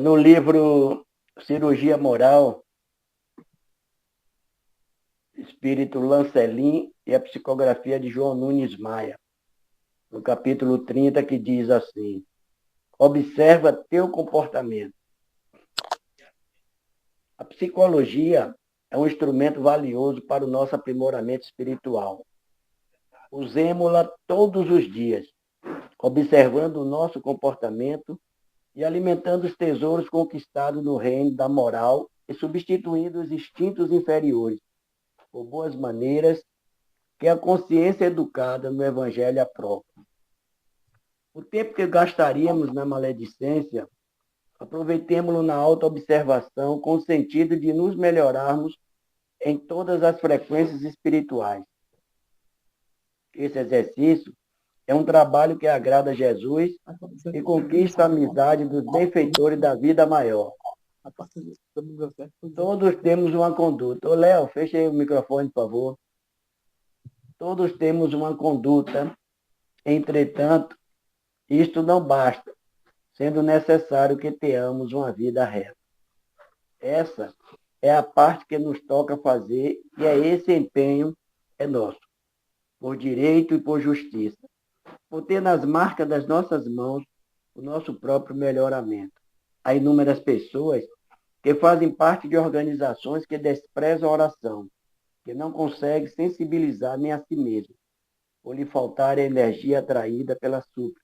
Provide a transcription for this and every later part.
No livro Cirurgia Moral, Espírito Lancelin e a psicografia de João Nunes Maia, no capítulo 30, que diz assim: observa teu comportamento. A psicologia é um instrumento valioso para o nosso aprimoramento espiritual. Usemo-la todos os dias, observando o nosso comportamento e alimentando os tesouros conquistados no reino da moral e substituindo os instintos inferiores por boas maneiras que a consciência educada no Evangelho aprova. O tempo que gastaríamos na maledicência, aproveitemo-lo na autoobservação com o sentido de nos melhorarmos em todas as frequências espirituais. Esse exercício é um trabalho que agrada a Jesus e conquista a amizade dos benfeitores da vida maior. Todos temos uma conduta. Ô, Léo, fecha aí o microfone, por favor. Todos temos uma conduta, entretanto, isto não basta, sendo necessário que tenhamos uma vida reta. Essa é a parte que nos toca fazer e esse empenho é nosso, por direito e por justiça, por ter nas marcas das nossas mãos o nosso próprio melhoramento. Há inúmeras pessoas que fazem parte de organizações que desprezam a oração, que não conseguem sensibilizar nem a si mesmo, por lhe faltar a energia atraída pela súplica.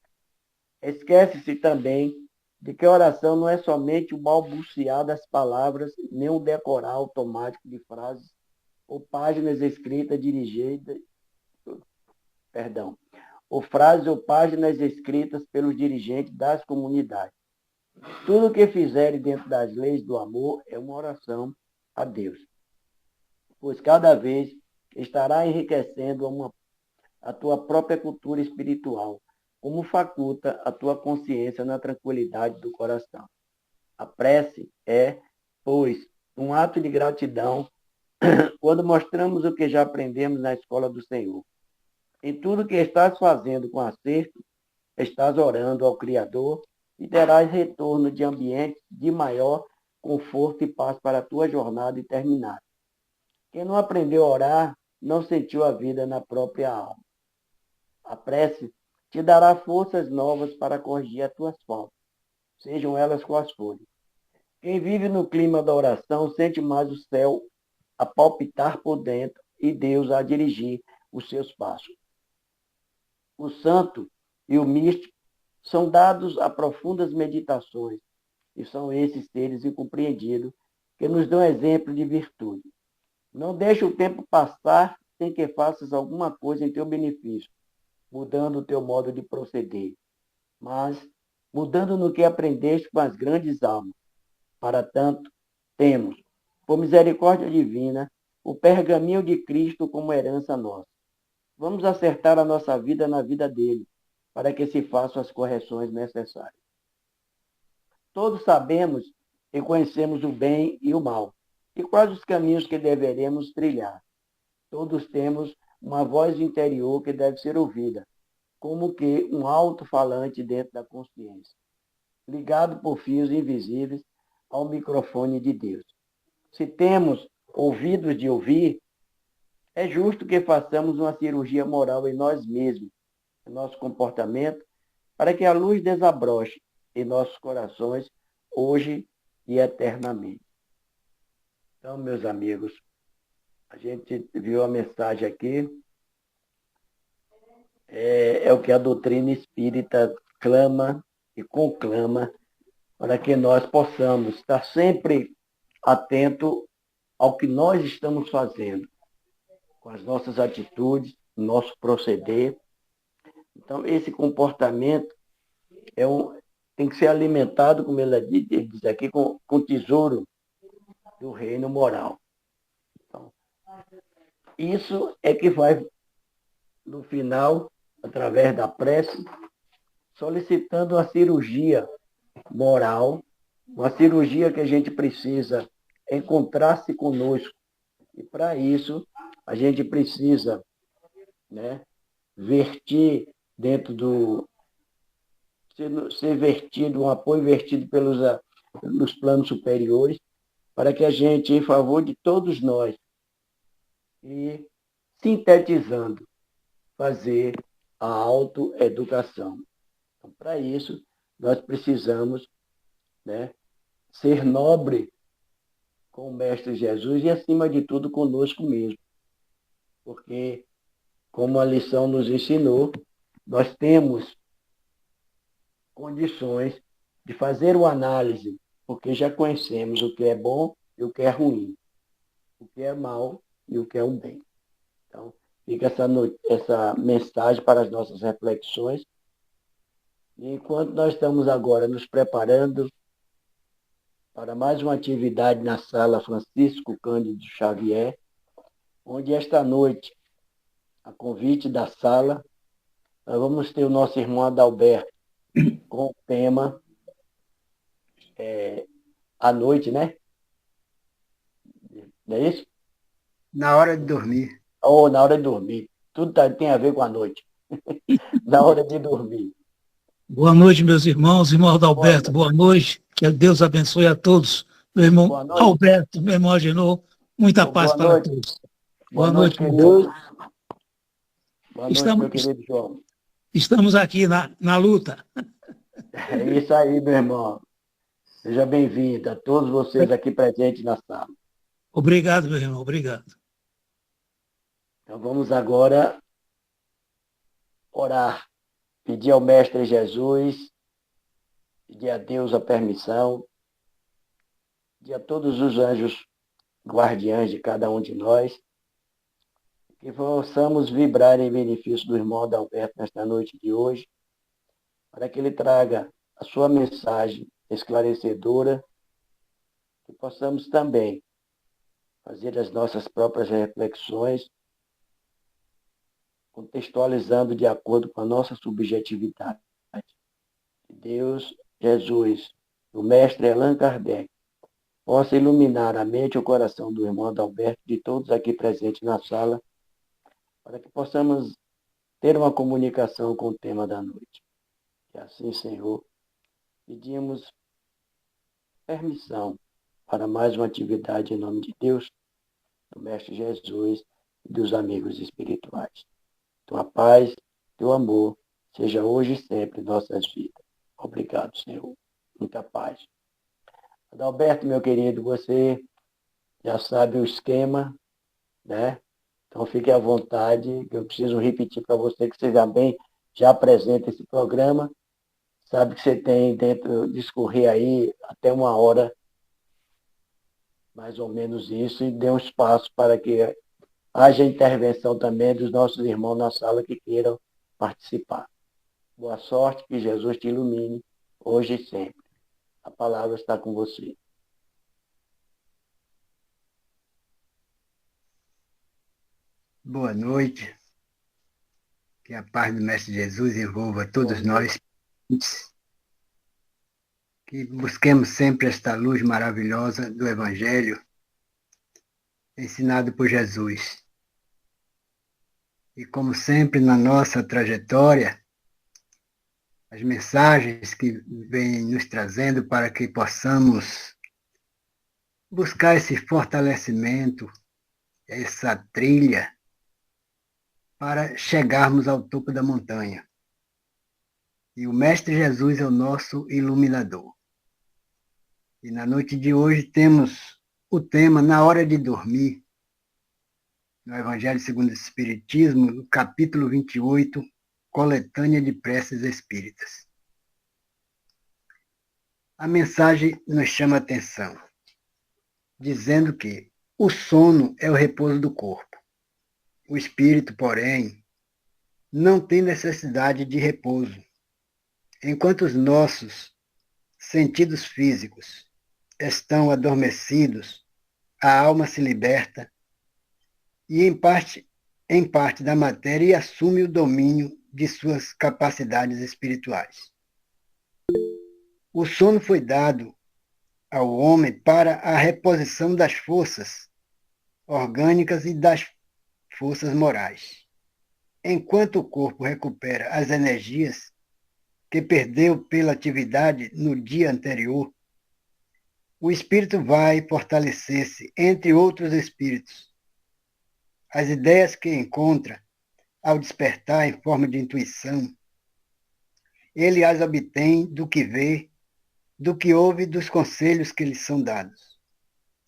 Esquece-se também de que a oração não é somente o balbuciar das palavras, nem o decorar automático de frases ou páginas escritas dirigidas, ou frases ou páginas escritas pelos dirigentes das comunidades. Tudo o que fizerem dentro das leis do amor é uma oração a Deus, pois cada vez estará enriquecendo a tua própria cultura espiritual, como faculta a tua consciência na tranquilidade do coração. A prece é, pois, um ato de gratidão quando mostramos o que já aprendemos na escola do Senhor. Em tudo que estás fazendo com acerto, estás orando ao Criador e terás retorno de ambientes de maior conforto e paz para a tua jornada interminável. Quem não aprendeu a orar, não sentiu a vida na própria alma. A prece te dará forças novas para corrigir as tuas faltas, sejam elas quais forem. Quem vive no clima da oração sente mais o céu a palpitar por dentro e Deus a dirigir os seus passos. O santo e o místico são dados a profundas meditações, e são esses seres incompreendidos que nos dão exemplo de virtude. Não deixe o tempo passar sem que faças alguma coisa em teu benefício, mudando o teu modo de proceder, mas mudando no que aprendeste com as grandes almas. Para tanto, temos, por misericórdia divina, o pergaminho de Cristo como herança nossa. Vamos acertar a nossa vida na vida dele, para que se façam as correções necessárias. Todos sabemos e conhecemos o bem e o mal, e quais os caminhos que deveremos trilhar. Todos temos uma voz interior que deve ser ouvida, como que um alto-falante dentro da consciência, ligado por fios invisíveis ao microfone de Deus. Se temos ouvidos de ouvir, é justo que façamos uma cirurgia moral em nós mesmos, em nosso comportamento, para que a luz desabroche em nossos corações, hoje e eternamente. Então, meus amigos, a gente viu a mensagem aqui, é o que a doutrina espírita clama e conclama para que nós possamos estar sempre atento ao que nós estamos fazendo, com as nossas atitudes, nosso proceder. Então, esse comportamento tem que ser alimentado, como ele diz aqui, com tesouro do reino moral. Então, isso é que vai, no final, através da prece, solicitando uma cirurgia moral, uma cirurgia que a gente precisa encontrar-se conosco. E para isso, a gente precisa, verter dentro ser vertido, um apoio vertido nos planos superiores, para que a gente, em favor de todos nós, e sintetizando, fazer a autoeducação. Então, para isso, nós precisamos, né, ser nobre com o Mestre Jesus e, acima de tudo, conosco mesmo. Porque, como a lição nos ensinou, nós temos condições de fazer uma análise, porque já conhecemos o que é bom e o que é ruim, o que é mal e o que é o bem. Então, fica essa mensagem para as nossas reflexões. E enquanto nós estamos agora nos preparando para mais uma atividade na sala Francisco Cândido Xavier, onde esta noite, a convite da sala, nós vamos ter o nosso irmão Adalberto com o tema à noite, né? Não é isso? Na hora de dormir. Ou na hora de dormir. Tudo tem a ver com a noite. Na hora de dormir. Boa noite, meus irmãos, irmão Boa Adalberto, noite. boa noite. Que Deus abençoe a todos. Meu irmão Boa noite. Alberto, meu irmão Agenor, muita paz Boa para noite. todos. Boa noite, meu querido. irmão. Boa noite, meu querido João. Estamos aqui na luta. É isso aí, meu irmão. Seja bem-vindo a todos vocês aqui presentes na sala. Obrigado, meu irmão, obrigado. Então vamos agora orar, pedir ao Mestre Jesus, pedir a Deus a permissão, pedir a todos os anjos guardiães de cada um de nós, que possamos vibrar em benefício do irmão Adalberto nesta noite de hoje, para que ele traga a sua mensagem esclarecedora, que possamos também fazer as nossas próprias reflexões, contextualizando de acordo com a nossa subjetividade. Deus, Jesus, o mestre Allan Kardec, possa iluminar a mente e o coração do irmão Adalberto, de todos aqui presentes na sala, para que possamos ter uma comunicação com o tema da noite. Que assim, Senhor, pedimos permissão para mais uma atividade em nome de Deus, do Mestre Jesus e dos amigos espirituais. Tua paz, teu amor, seja hoje e sempre em nossas vidas. Obrigado, Senhor. Muita paz. Adalberto, meu querido, você já sabe o esquema, né? Então fique à vontade, que eu preciso repetir para você que você já apresenta esse programa. Sabe que você tem dentro, discorrer aí até 1 hora, mais ou menos isso, e dê um espaço para que haja intervenção também dos nossos irmãos na sala que queiram participar. Boa sorte, que Jesus te ilumine, hoje e sempre. A palavra está com você. Boa noite. Que a paz do Mestre Jesus envolva todos nós. Que busquemos sempre esta luz maravilhosa do Evangelho, ensinado por Jesus. E como sempre na nossa trajetória, as mensagens que vêm nos trazendo para que possamos buscar esse fortalecimento, essa trilha, para chegarmos ao topo da montanha. E o Mestre Jesus é o nosso iluminador. E na noite de hoje temos o tema Na Hora de Dormir, no Evangelho segundo o Espiritismo, no capítulo 28, Coletânea de Preces Espíritas. A mensagem nos chama a atenção, dizendo que o sono é o repouso do corpo. O espírito, porém, não tem necessidade de repouso. Enquanto os nossos sentidos físicos estão adormecidos, a alma se liberta e, em parte da matéria, assume o domínio de suas capacidades espirituais. O sono foi dado ao homem para a reposição das forças orgânicas e das forças morais. Enquanto o corpo recupera as energias que perdeu pela atividade no dia anterior, o espírito vai fortalecer-se entre outros espíritos. As ideias que encontra ao despertar em forma de intuição, ele as obtém do que vê, do que ouve, dos conselhos que lhes são dados.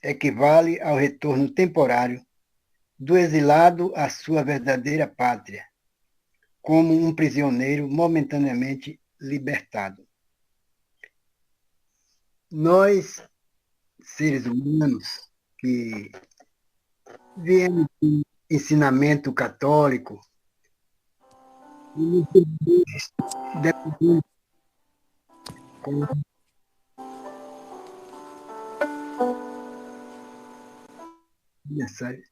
Equivale ao retorno temporário do exilado à sua verdadeira pátria, como um prisioneiro momentaneamente libertado. Nós, seres humanos, que viemos do ensinamento católico, e dependemos com mensagem.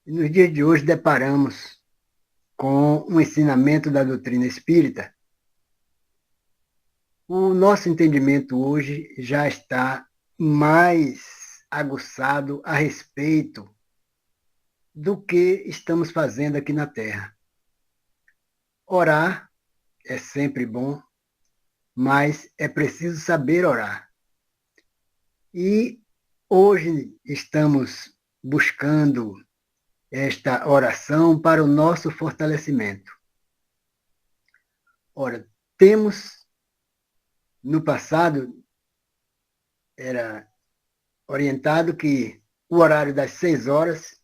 E nos dias de hoje deparamos com um ensinamento da doutrina espírita. O nosso entendimento hoje já está mais aguçado a respeito do que estamos fazendo aqui na Terra. Orar é sempre bom, mas é preciso saber orar. E hoje estamos buscando esta oração para o nosso fortalecimento. Ora, temos, no passado, era orientado que o horário das 6 horas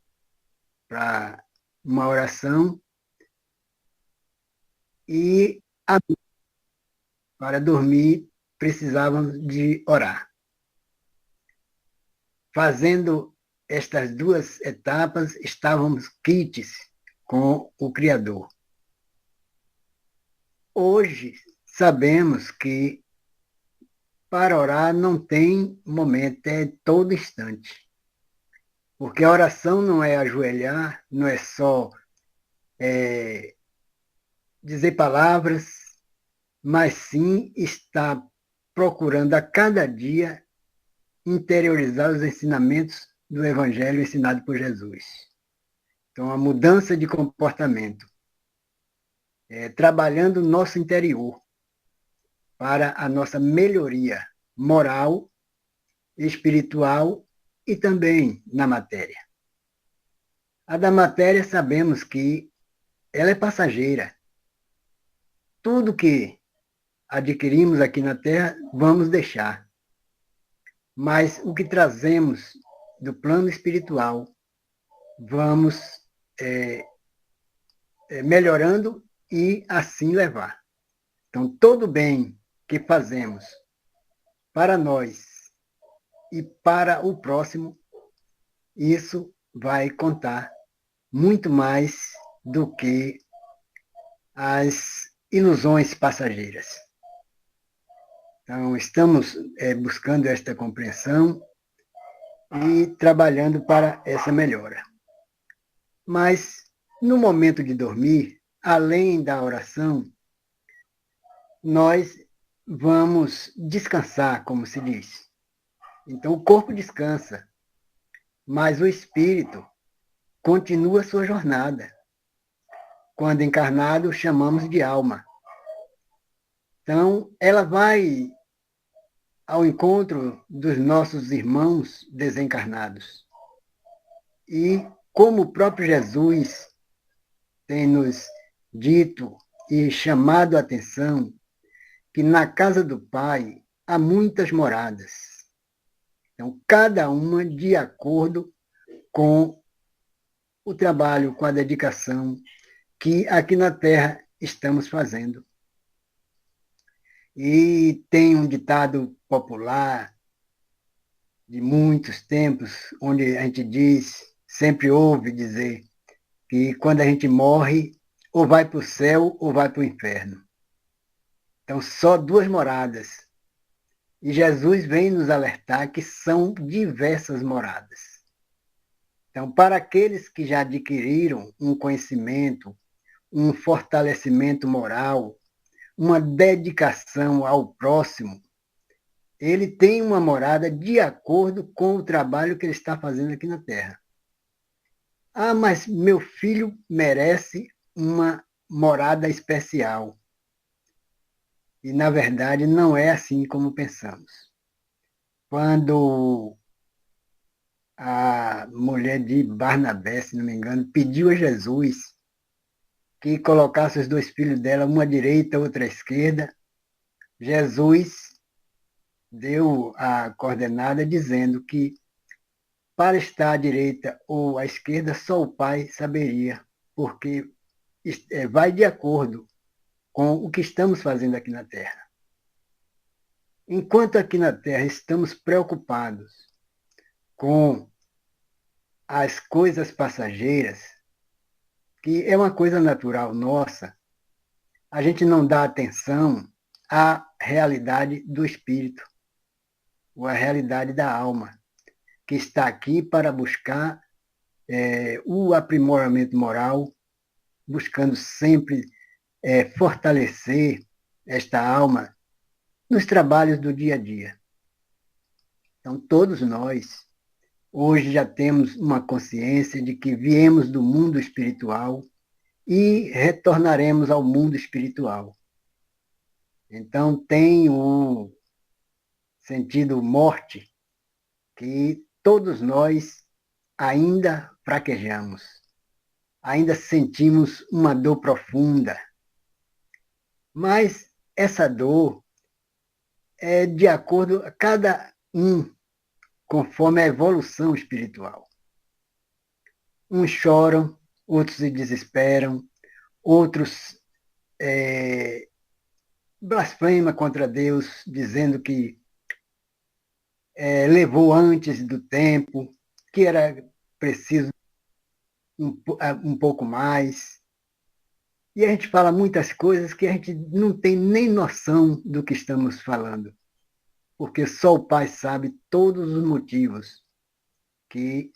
para uma oração e para dormir precisávamos de orar. Fazendo estas duas etapas, estávamos quites com o Criador. Hoje, sabemos que para orar não tem momento, é todo instante. Porque a oração não é ajoelhar, não é só dizer palavras, mas sim estar procurando a cada dia interiorizar os ensinamentos do Evangelho ensinado por Jesus. Então, a mudança de comportamento, trabalhando o nosso interior para a nossa melhoria moral, espiritual e também na matéria. A da matéria sabemos que ela é passageira. Tudo que adquirimos aqui na Terra, vamos deixar. Mas o que trazemos do plano espiritual, vamos melhorando e assim levar. Então, todo bem que fazemos para nós e para o próximo, isso vai contar muito mais do que as ilusões passageiras. Então, estamos buscando esta compreensão e trabalhando para essa melhora. Mas, no momento de dormir, além da oração, nós vamos descansar, como se diz. Então, o corpo descansa, mas o espírito continua sua jornada. Quando encarnado, chamamos de alma. Então, ela vai ao encontro dos nossos irmãos desencarnados. E, como o próprio Jesus tem nos dito e chamado a atenção, que na casa do Pai há muitas moradas. Então, cada uma de acordo com o trabalho, com a dedicação que aqui na Terra estamos fazendo. E tem um ditado popular de muitos tempos, onde a gente diz, sempre ouve dizer, que quando a gente morre, ou vai para o céu ou vai para o inferno. Então, só 2 moradas. E Jesus vem nos alertar que são diversas moradas. Então, para aqueles que já adquiriram um conhecimento, um fortalecimento moral, uma dedicação ao próximo, ele tem uma morada de acordo com o trabalho que ele está fazendo aqui na Terra. Ah, mas meu filho merece uma morada especial. E, na verdade, não é assim como pensamos. Quando a mulher de Barnabé, se não me engano, pediu a Jesus que colocasse os dois filhos dela, uma à direita, outra à esquerda, Jesus deu a coordenada dizendo que para estar à direita ou à esquerda, só o Pai saberia, porque vai de acordo com o que estamos fazendo aqui na Terra. Enquanto aqui na Terra estamos preocupados com as coisas passageiras, que é uma coisa natural nossa, a gente não dá atenção à realidade do espírito, ou à realidade da alma, que está aqui para buscar o aprimoramento moral, buscando sempre fortalecer esta alma nos trabalhos do dia a dia. Então, todos nós, hoje já temos uma consciência de que viemos do mundo espiritual e retornaremos ao mundo espiritual. Então, tem um sentido morte que todos nós ainda fraquejamos, ainda sentimos uma dor profunda. Mas essa dor é de acordo a cada um, conforme a evolução espiritual. Uns choram, outros se desesperam, outros blasfemam contra Deus, dizendo que levou antes do tempo, que era preciso um pouco mais. E a gente fala muitas coisas que a gente não tem nem noção do que estamos falando, porque só o Pai sabe todos os motivos que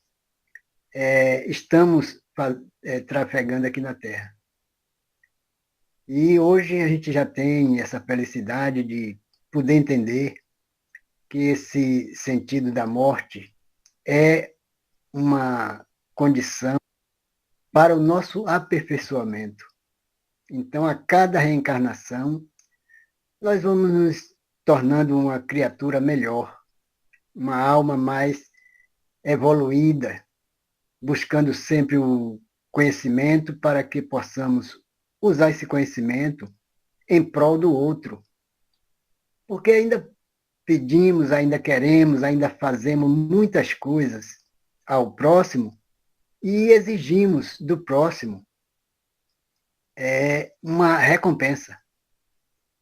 estamos trafegando aqui na Terra. E hoje a gente já tem essa felicidade de poder entender que esse sentido da morte é uma condição para o nosso aperfeiçoamento. Então, a cada reencarnação, nós vamos nos tornando uma criatura melhor, uma alma mais evoluída, buscando sempre o conhecimento para que possamos usar esse conhecimento em prol do outro. Porque ainda pedimos, ainda queremos, ainda fazemos muitas coisas ao próximo e exigimos do próximo uma recompensa.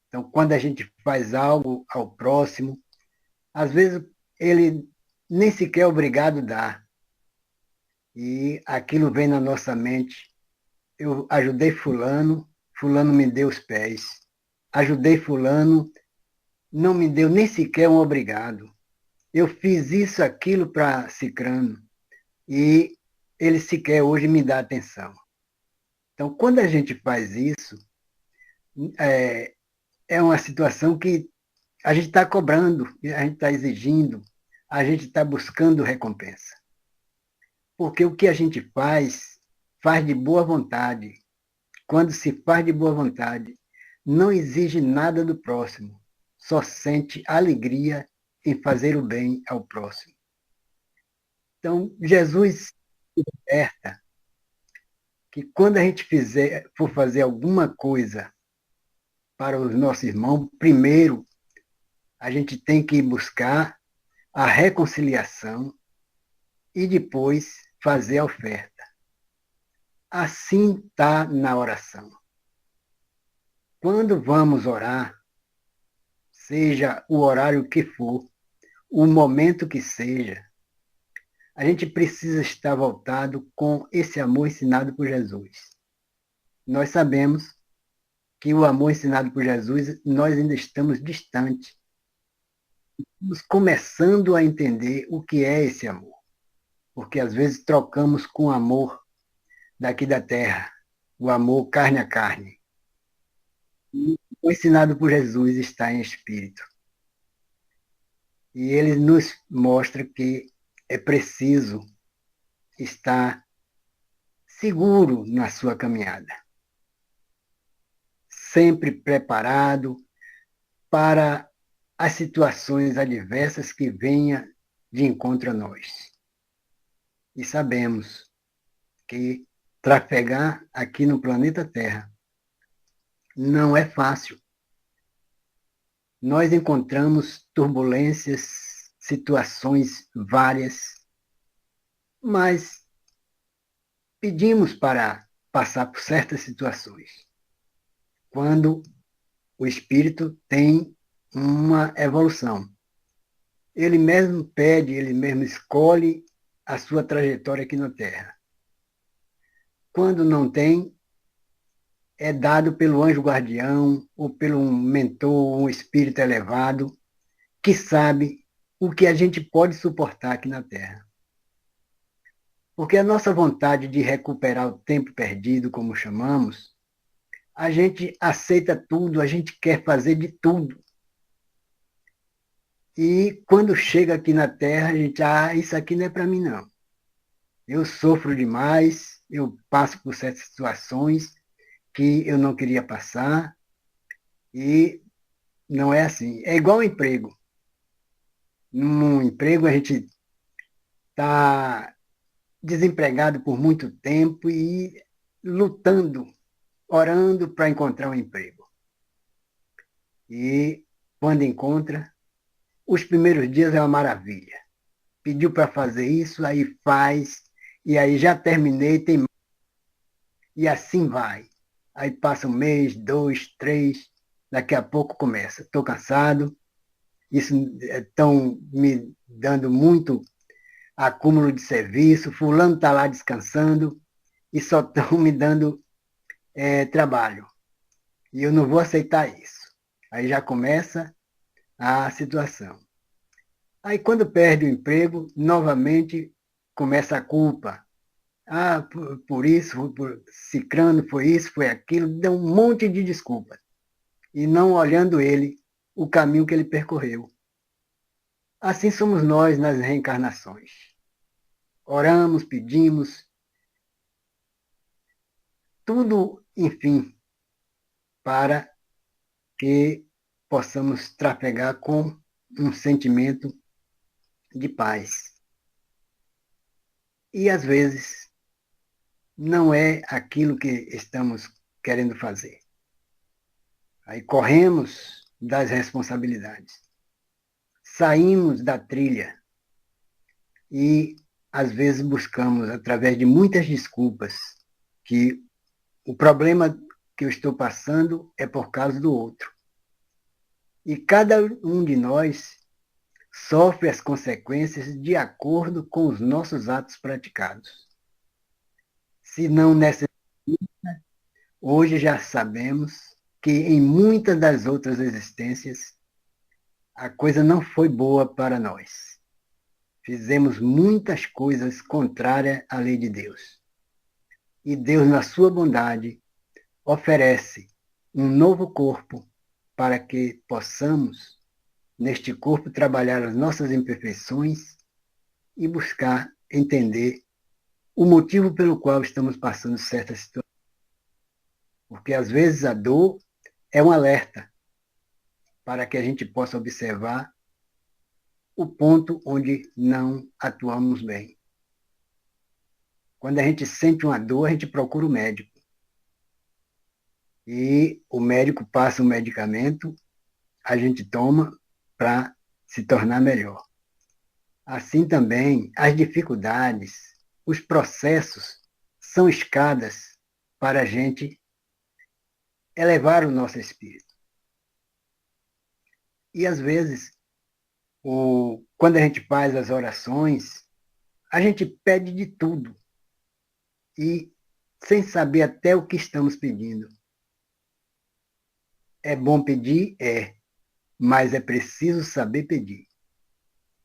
Então, quando a gente faz algo ao próximo, às vezes ele nem sequer é obrigado a dar. E aquilo vem na nossa mente. Eu ajudei fulano, fulano me deu os pés. Ajudei fulano, não me deu nem sequer um obrigado. Eu fiz isso, aquilo para cicrano. E ele sequer hoje me dá atenção. Então, quando a gente faz isso, é uma situação que a gente está cobrando, a gente está exigindo, a gente está buscando recompensa. Porque o que a gente faz de boa vontade. Quando se faz de boa vontade, não exige nada do próximo, só sente alegria em fazer o bem ao próximo. Então, Jesus liberta que quando a gente for fazer alguma coisa para os nossos irmãos, primeiro a gente tem que buscar a reconciliação e depois fazer a oferta. Assim está na oração. Quando vamos orar, seja o horário que for, o momento que seja, a gente precisa estar voltado com esse amor ensinado por Jesus. Nós sabemos que o amor ensinado por Jesus, nós ainda estamos distantes. Estamos começando a entender o que é esse amor. Porque às vezes trocamos com o amor daqui da terra, o amor carne a carne. E o ensinado por Jesus está em espírito. E ele nos mostra que é preciso estar seguro na sua caminhada. Sempre preparado, para as situações adversas que venham de encontro a nós. E sabemos que trafegar aqui no planeta Terra não é fácil. Nós encontramos turbulências, situações várias, mas pedimos para passar por certas situações. Quando o espírito tem uma evolução, ele mesmo pede, ele mesmo escolhe a sua trajetória aqui na Terra. Quando não tem, é dado pelo anjo guardião ou pelo um mentor, um espírito elevado, que sabe o que a gente pode suportar aqui na Terra. Porque a nossa vontade de recuperar o tempo perdido, como chamamos, a gente aceita tudo, a gente quer fazer de tudo. E quando chega aqui na Terra, a gente, isso aqui não é para mim, não. Eu sofro demais, eu passo por certas situações que eu não queria passar, e não é assim. É igual ao emprego. Num emprego, a gente está desempregado por muito tempo e lutando, orando para encontrar um emprego. E quando encontra, os primeiros dias é uma maravilha. Pediu para fazer isso, aí faz, e aí já terminei, tem mais. E assim vai. Aí passa um mês, 2, 3, daqui a pouco começa. Estou cansado, isso estão me dando muito acúmulo de serviço, fulano está lá descansando e só estão me dando trabalho. E eu não vou aceitar isso. Aí já começa a situação. Aí quando perde o emprego, novamente começa a culpa. Por isso, por cicrano, foi isso, foi aquilo, deu um monte de desculpas. E não olhando ele, o caminho que ele percorreu. Assim somos nós nas reencarnações. Oramos, pedimos, tudo, enfim, para que possamos trafegar com um sentimento de paz. E, às vezes, não é aquilo que estamos querendo fazer. Aí corremos das responsabilidades. Saímos da trilha e, às vezes, buscamos, através de muitas desculpas, que o problema que eu estou passando é por causa do outro. E cada um de nós sofre as consequências de acordo com os nossos atos praticados. Se não necessita, hoje já sabemos que em muitas das outras existências a coisa não foi boa para nós. Fizemos muitas coisas contrárias à lei de Deus. E Deus, na sua bondade, oferece um novo corpo para que possamos, neste corpo, trabalhar as nossas imperfeições e buscar entender o motivo pelo qual estamos passando certas situações. Porque, às vezes, a dor é um alerta para que a gente possa observar o ponto onde não atuamos bem. Quando a gente sente uma dor, a gente procura o médico. E o médico passa um medicamento, a gente toma para se tornar melhor. Assim também, as dificuldades, os processos são escadas para a gente elevar o nosso espírito. E, às vezes, quando a gente faz as orações, a gente pede de tudo, e sem saber até o que estamos pedindo. É bom pedir? É, mas é preciso saber pedir.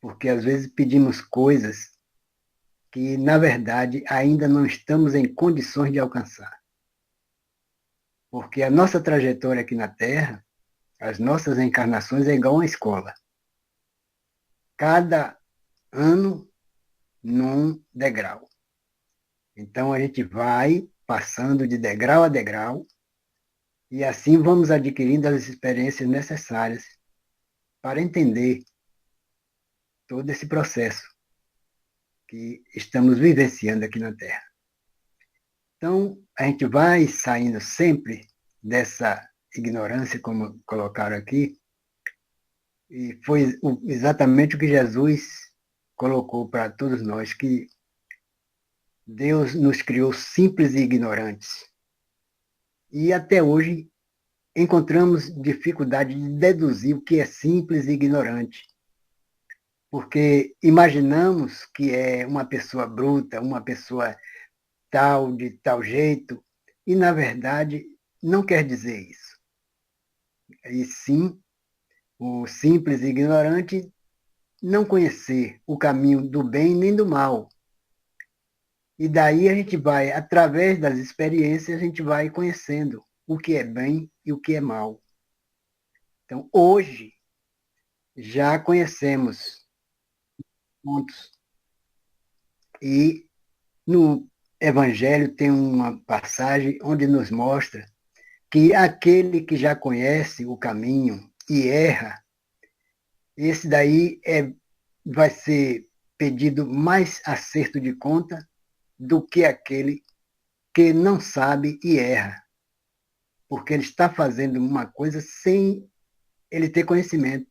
Porque às vezes pedimos coisas que, na verdade, ainda não estamos em condições de alcançar. Porque a nossa trajetória aqui na Terra, as nossas encarnações é igual a uma escola. Cada ano num degrau. Então a gente vai passando de degrau a degrau e assim vamos adquirindo as experiências necessárias para entender todo esse processo que estamos vivenciando aqui na Terra. Então, a gente vai saindo sempre dessa ignorância, como colocaram aqui, e foi exatamente o que Jesus colocou para todos nós, que Deus nos criou simples e ignorantes. E até hoje encontramos dificuldade de deduzir o que é simples e ignorante. Porque imaginamos que é uma pessoa bruta, uma pessoa tal, de tal jeito, e na verdade não quer dizer isso. E sim, o simples e ignorante não conhecer o caminho do bem nem do mal. E daí a gente vai, através das experiências, a gente vai conhecendo o que é bem e o que é mal. Então, hoje, já conhecemos pontos. E no Evangelho tem uma passagem onde nos mostra que aquele que já conhece o caminho e erra, esse daí vai ser pedido mais acerto de conta do que aquele que não sabe e erra, porque ele está fazendo uma coisa sem ele ter conhecimento.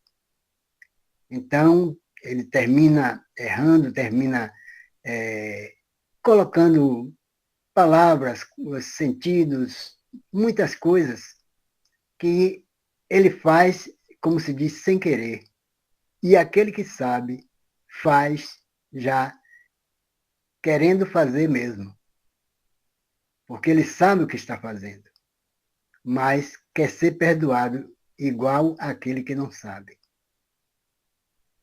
Então, ele termina errando, termina colocando palavras, sentidos, muitas coisas que ele faz, como se diz, sem querer. E aquele que sabe, faz já querendo fazer mesmo. Porque ele sabe o que está fazendo, mas quer ser perdoado igual àquele que não sabe.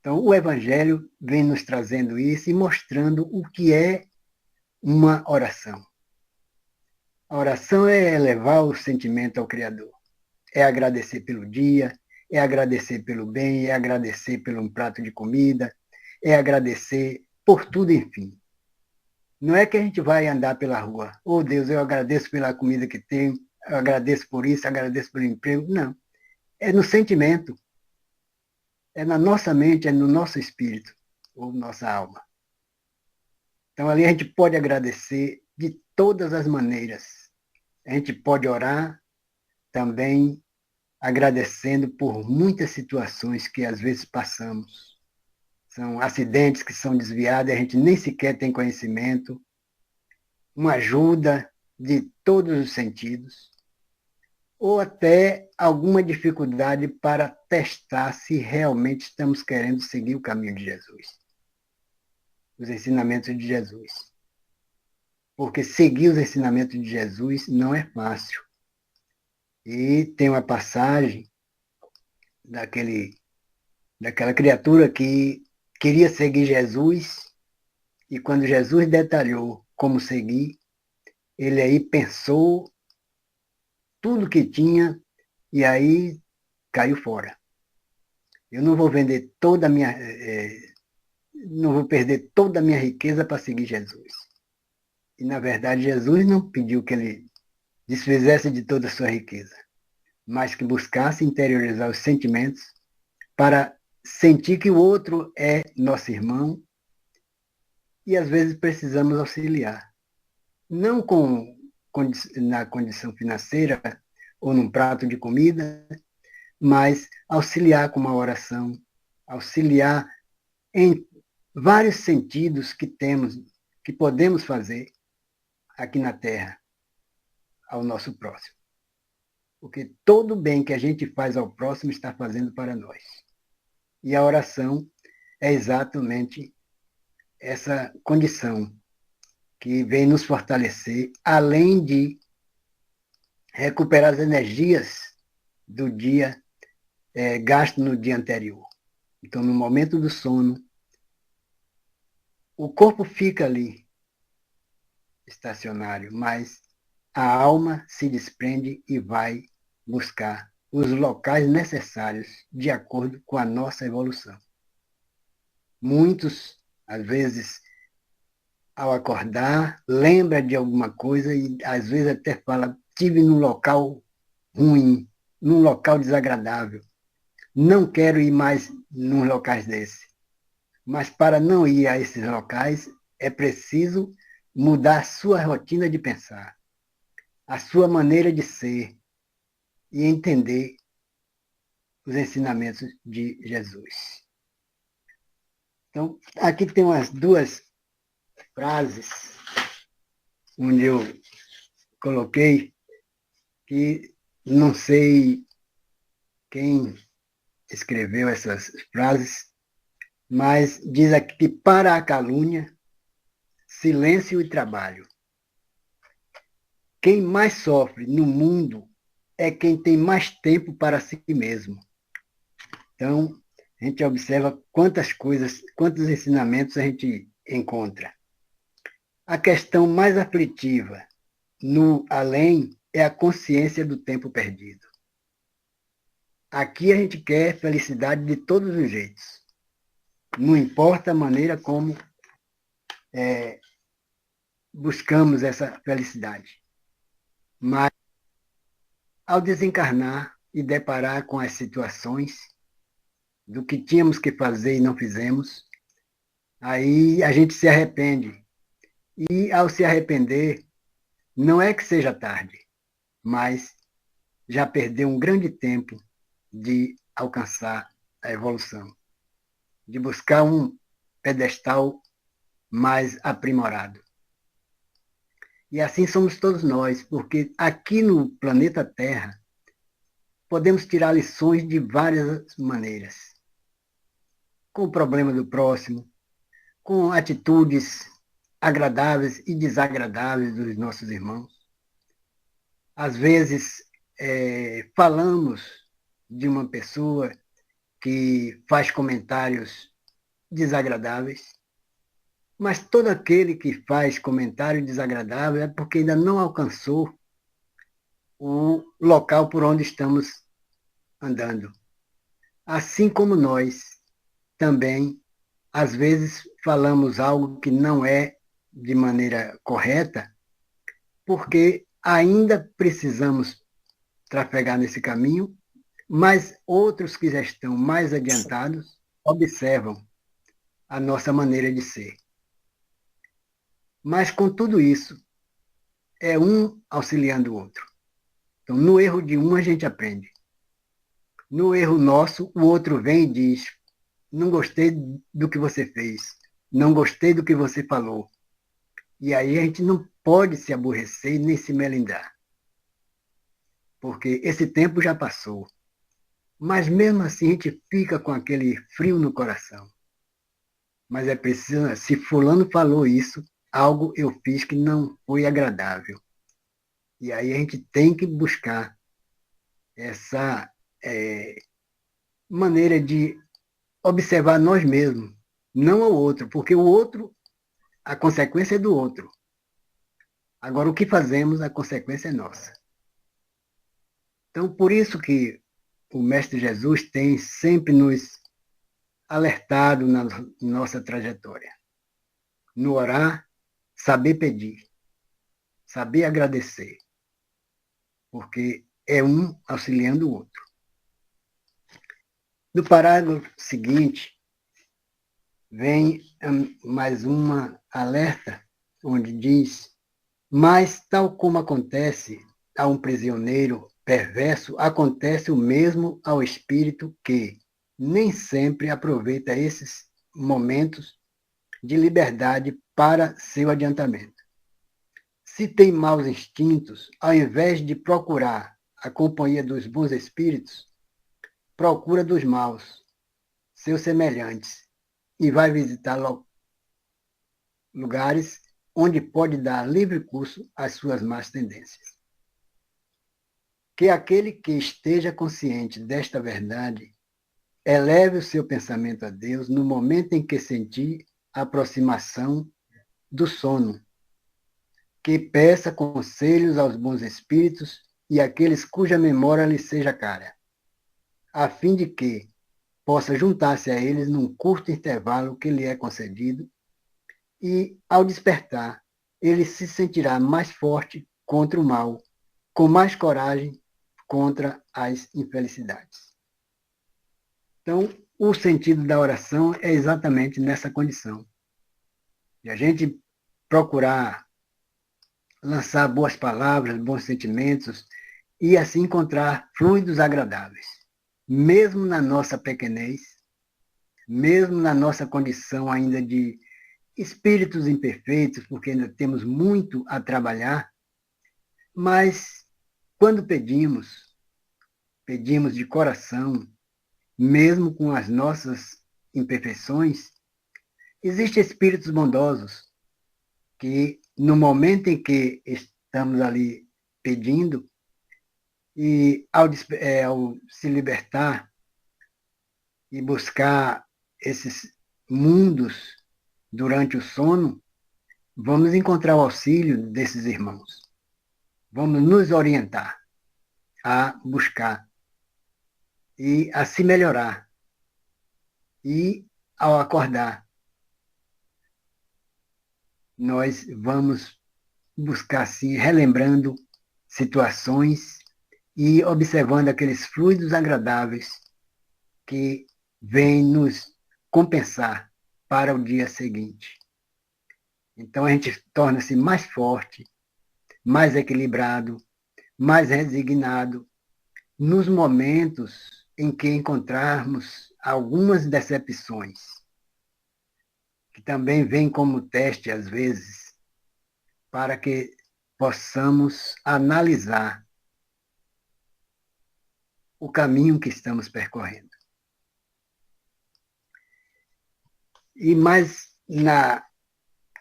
Então, o Evangelho vem nos trazendo isso e mostrando o que é uma oração. A oração é elevar o sentimento ao Criador. É agradecer pelo dia, é agradecer pelo bem, é agradecer por um prato de comida, é agradecer por tudo, enfim. Não é que a gente vai andar pela rua, oh Deus, eu agradeço pela comida que tenho, eu agradeço por isso, agradeço pelo emprego. Não. É no sentimento. É na nossa mente, é no nosso espírito, ou nossa alma. Então ali a gente pode agradecer de todas as maneiras. A gente pode orar também agradecendo por muitas situações que às vezes passamos. São acidentes que são desviados e a gente nem sequer tem conhecimento. Uma ajuda de todos os sentidos. Ou até alguma dificuldade para testar se realmente estamos querendo seguir o caminho de Jesus. Os ensinamentos de Jesus. Porque seguir os ensinamentos de Jesus não é fácil. E tem uma passagem daquela criatura que queria seguir Jesus, e quando Jesus detalhou como seguir, ele aí pensou tudo que tinha e aí caiu fora. Eu não vou vender toda a minha... não vou perder toda a minha riqueza para seguir Jesus. E, na verdade, Jesus não pediu que ele desfizesse de toda a sua riqueza, mas que buscasse interiorizar os sentimentos para sentir que o outro é nosso irmão e, às vezes, precisamos auxiliar. Não na condição financeira ou num prato de comida, mas auxiliar com uma oração, auxiliar em vários sentidos que temos, que podemos fazer aqui na Terra, ao nosso próximo. Porque todo bem que a gente faz ao próximo está fazendo para nós. E a oração é exatamente essa condição que vem nos fortalecer, além de recuperar as energias do dia gasto no dia anterior. Então, no momento do sono, o corpo fica ali, estacionário, mas a alma se desprende e vai buscar os locais necessários de acordo com a nossa evolução. Muitos, às vezes, ao acordar, lembra de alguma coisa e às vezes até fala, estive num local ruim, num local desagradável. não quero ir mais num locais desse. Mas para não ir a esses locais, é preciso mudar a sua rotina de pensar, a sua maneira de ser e entender os ensinamentos de Jesus. Então, aqui tem umas duas frases onde eu coloquei que não sei quem escreveu essas frases, mas diz aqui que para a calúnia, silêncio e trabalho. Quem mais sofre no mundo é quem tem mais tempo para si mesmo. Então, a gente observa quantas coisas, quantos ensinamentos a gente encontra. A questão mais aflitiva no além é a consciência do tempo perdido. Aqui a gente quer felicidade de todos os jeitos. Não importa a maneira como buscamos essa felicidade. Mas, ao desencarnar e deparar com as situações do que tínhamos que fazer e não fizemos, aí a gente se arrepende. E, ao se arrepender, não é que seja tarde, mas já perdeu um grande tempo de alcançar a evolução, de buscar um pedestal mais aprimorado. E assim somos todos nós, porque aqui no planeta Terra podemos tirar lições de várias maneiras. Com o problema do próximo, com atitudes agradáveis e desagradáveis dos nossos irmãos. Às vezes, falamos de uma pessoa que faz comentários desagradáveis, mas todo aquele que faz comentário desagradável é porque ainda não alcançou o local por onde estamos andando. Assim como nós também, às vezes, falamos algo que não é de maneira correta, porque ainda precisamos trafegar nesse caminho, mas outros que já estão mais adiantados observam a nossa maneira de ser. Mas com tudo isso, é um auxiliando o outro. Então, no erro de um, a gente aprende. No erro nosso, o outro vem e diz: não gostei do que você fez, não gostei do que você falou. E aí a gente não pode se aborrecer nem se melindrar, porque esse tempo já passou. Mas mesmo assim a gente fica com aquele frio no coração. Mas é preciso, se fulano falou isso, algo eu fiz que não foi agradável. E aí a gente tem que buscar essa maneira de observar nós mesmos, não o outro, porque o outro, a consequência é do outro. Agora, o que fazemos, a consequência é nossa. Então, por isso que o Mestre Jesus tem sempre nos alertado na nossa trajetória. No orar, saber pedir, saber agradecer, porque é um auxiliando o outro. No parágrafo seguinte, vem mais uma alerta, onde diz: mas, tal como acontece a um prisioneiro perverso, acontece o mesmo ao espírito que nem sempre aproveita esses momentos de liberdade para seu adiantamento. Se tem maus instintos, ao invés de procurar a companhia dos bons espíritos, procura dos maus, seus semelhantes, e vai visitar lugares onde pode dar livre curso às suas más tendências. Que aquele que esteja consciente desta verdade eleve o seu pensamento a Deus no momento em que sentir a aproximação do sono, que peça conselhos aos bons espíritos e àqueles cuja memória lhe seja cara, a fim de que possa juntar-se a eles num curto intervalo que lhe é concedido, e, ao despertar, ele se sentirá mais forte contra o mal, com mais coragem contra as infelicidades. Então, o sentido da oração é exatamente nessa condição. De a gente procurar lançar boas palavras, bons sentimentos e assim encontrar fluidos agradáveis. Mesmo na nossa pequenez, mesmo na nossa condição ainda de espíritos imperfeitos, porque ainda temos muito a trabalhar, mas quando pedimos de coração, mesmo com as nossas imperfeições, existem espíritos bondosos que, no momento em que estamos ali pedindo, e ao se libertar e buscar esses mundos durante o sono, vamos encontrar o auxílio desses irmãos. Vamos nos orientar a buscar e a se melhorar. E, ao acordar, nós vamos buscar, assim, relembrando situações e observando aqueles fluidos agradáveis que vêm nos compensar para o dia seguinte. Então a gente torna-se mais forte, mais equilibrado, mais resignado nos momentos em que encontrarmos algumas decepções, que também vêm como teste às vezes, para que possamos analisar o caminho que estamos percorrendo. E mais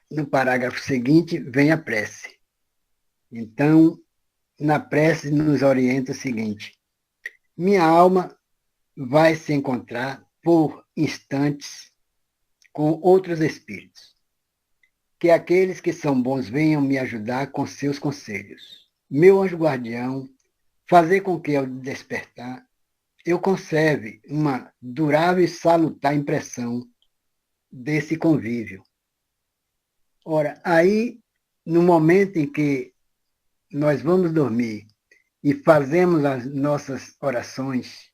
no parágrafo seguinte vem a prece. Então, na prece nos orienta o seguinte: minha alma vai se encontrar por instantes com outros espíritos. Que aqueles que são bons venham me ajudar com seus conselhos. Meu anjo guardião, fazer com que, ao despertar, eu conserve uma durável e salutar impressão desse convívio. Ora, aí, no momento em que nós vamos dormir e fazemos as nossas orações,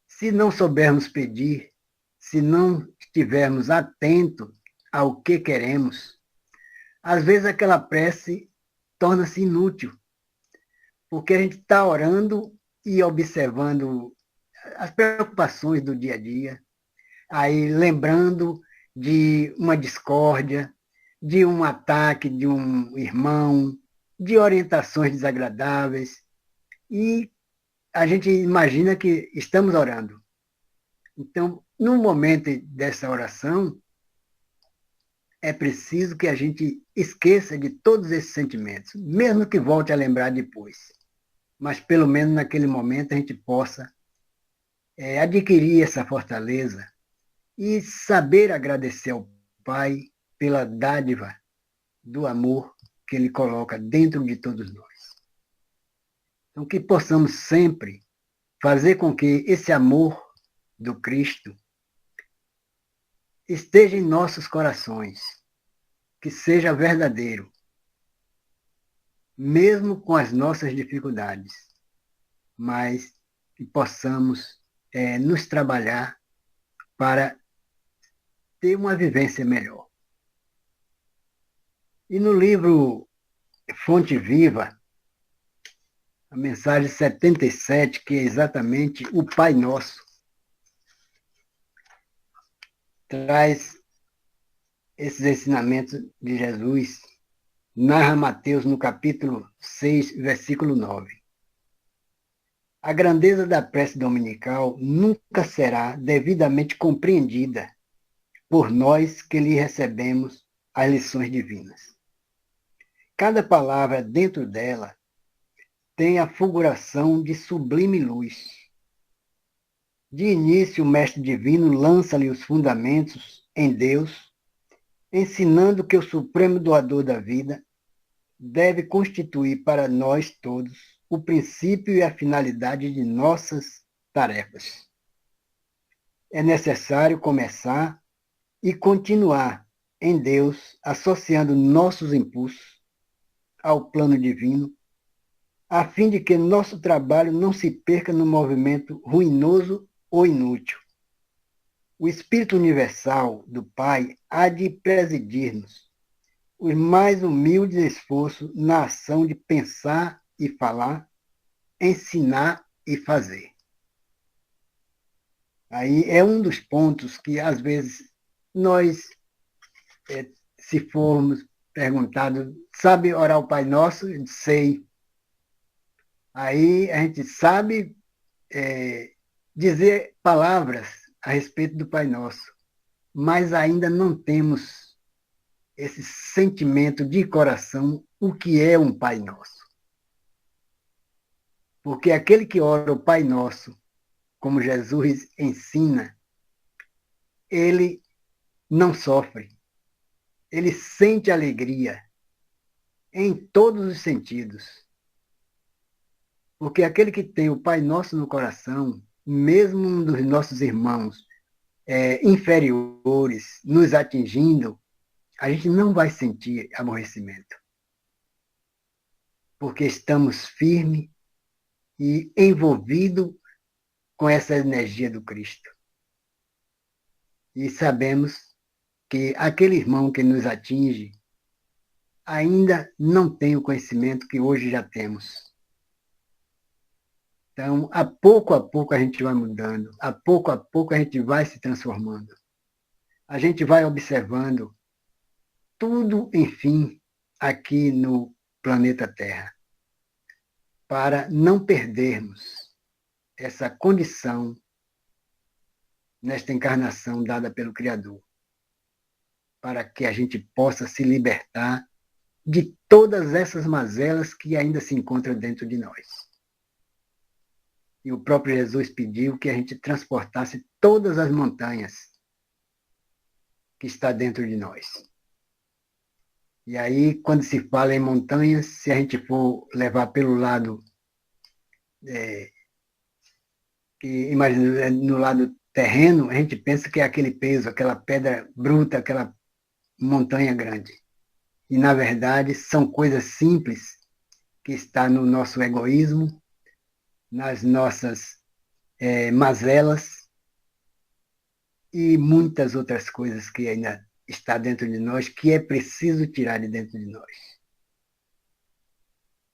se não soubermos pedir, se não estivermos atentos ao que queremos, às vezes aquela prece torna-se inútil, porque a gente está orando e observando as preocupações do dia a dia, aí lembrando de uma discórdia, de um ataque de um irmão, de orientações desagradáveis, e a gente imagina que estamos orando. Então, no momento dessa oração, é preciso que a gente esqueça de todos esses sentimentos, mesmo que volte a lembrar depois. Mas, pelo menos naquele momento, a gente possa adquirir essa fortaleza e saber agradecer ao Pai pela dádiva do amor que Ele coloca dentro de todos nós. Então, que possamos sempre fazer com que esse amor do Cristo esteja em nossos corações, que seja verdadeiro, mesmo com as nossas dificuldades, mas que possamos nos trabalhar para ter uma vivência melhor. E no livro Fonte Viva, a mensagem 77, que é exatamente o Pai Nosso, traz esses ensinamentos de Jesus, narra Mateus no capítulo 6, versículo 9. A grandeza da prece dominical nunca será devidamente compreendida por nós que lhe recebemos as lições divinas. Cada palavra dentro dela tem a fulguração de sublime luz. De início, o Mestre Divino lança-lhe os fundamentos em Deus, ensinando que o Supremo Doador da vida deve constituir para nós todos o princípio e a finalidade de nossas tarefas. É necessário começar e continuar em Deus, associando nossos impulsos ao plano divino, a fim de que nosso trabalho não se perca no movimento ruinoso ou inútil, O Espírito Universal do Pai há de presidir-nos os mais humildes esforços na ação de pensar e falar, ensinar e fazer. Aí é um dos pontos que, às vezes, nós, se formos perguntados, sabe orar o Pai Nosso? Sei. Aí a gente sabe dizer palavras a respeito do Pai Nosso, mas ainda não temos esse sentimento de coração, o que é um Pai Nosso. Porque aquele que ora o Pai Nosso, como Jesus ensina, ele não sofre, ele sente alegria em todos os sentidos. Porque aquele que tem o Pai Nosso no coração, mesmo um dos nossos irmãos inferiores nos atingindo, a gente não vai sentir aborrecimento. Porque estamos firmes e envolvidos com essa energia do Cristo. E sabemos que aquele irmão que nos atinge ainda não tem o conhecimento que hoje já temos. Então, a pouco a gente vai mudando, a pouco a gente vai se transformando. A gente vai observando tudo, enfim, aqui no planeta Terra, para não perdermos essa condição nesta encarnação dada pelo Criador, para que a gente possa se libertar de todas essas mazelas que ainda se encontram dentro de nós. E o próprio Jesus pediu que a gente transportasse todas as montanhas que está dentro de nós. E aí, quando se fala em montanhas, se a gente for levar pelo lado, imagina, no lado terreno, a gente pensa que é aquele peso, aquela pedra bruta, aquela montanha grande. E, na verdade, são coisas simples que estão no nosso egoísmo, nas nossas mazelas e muitas outras coisas que ainda está dentro de nós, que é preciso tirar de dentro de nós.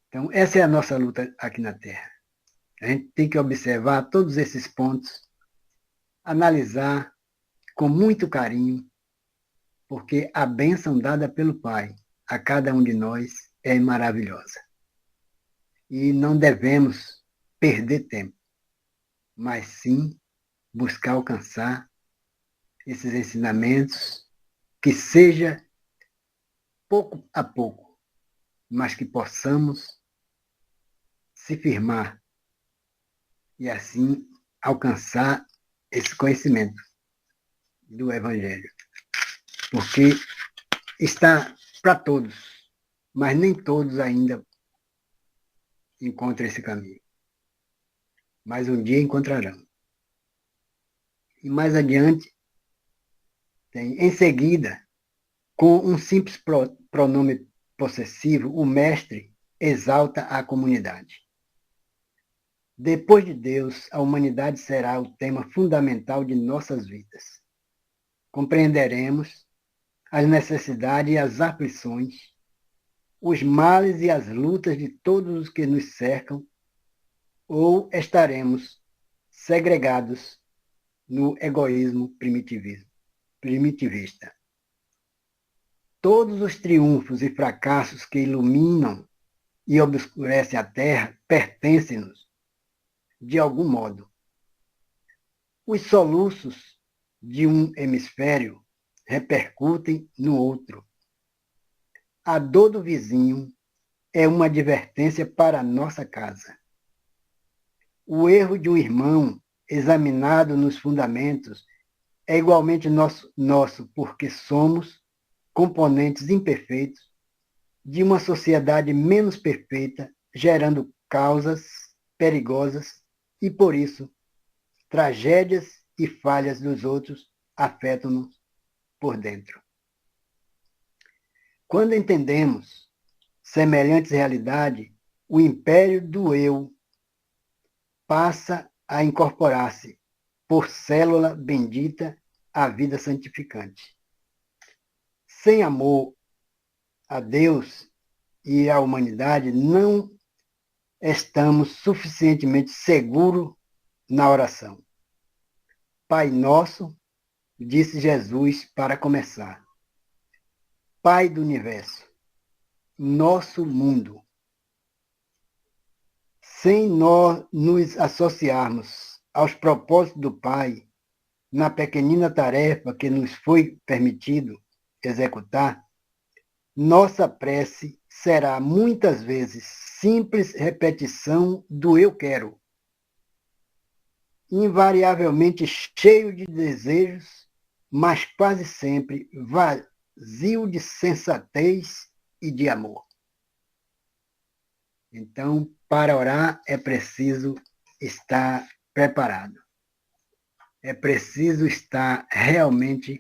Então, essa é a nossa luta aqui na Terra. A gente tem que observar todos esses pontos, analisar com muito carinho, porque a bênção dada pelo Pai a cada um de nós é maravilhosa. E não devemos perder tempo, mas sim buscar alcançar esses ensinamentos, que seja pouco a pouco, mas que possamos se firmar e assim alcançar esse conhecimento do Evangelho. Porque está para todos, mas nem todos ainda encontram esse caminho. Mas um dia encontrarão. E mais adiante, em seguida, com um simples pronome possessivo, o mestre exalta a comunidade. Depois de Deus, a humanidade será o tema fundamental de nossas vidas. Compreenderemos as necessidades e as aflições, os males e as lutas de todos os que nos cercam, ou estaremos segregados no egoísmo primitivista. Todos os triunfos e fracassos que iluminam e obscurecem a Terra pertencem-nos, de algum modo. Os soluços de um hemisfério repercutem no outro. A dor do vizinho é uma advertência para a nossa casa. O erro de um irmão, examinado nos fundamentos, é igualmente nosso, porque somos componentes imperfeitos de uma sociedade menos perfeita, gerando causas perigosas e, por isso, tragédias e falhas dos outros afetam-nos por dentro. Quando entendemos semelhantes realidades, o império do eu passa a incorporar-se por célula bendita a vida santificante. Sem amor a Deus e à humanidade, não estamos suficientemente seguros na oração. Pai nosso, disse Jesus para começar. Pai do universo, nosso mundo. Sem nós nos associarmos aos propósitos do Pai, na pequenina tarefa que nos foi permitido executar, nossa prece será muitas vezes simples repetição do eu quero, invariavelmente cheio de desejos, mas quase sempre vazio de sensatez e de amor. Então, para orar é preciso estar preparado. É preciso estar realmente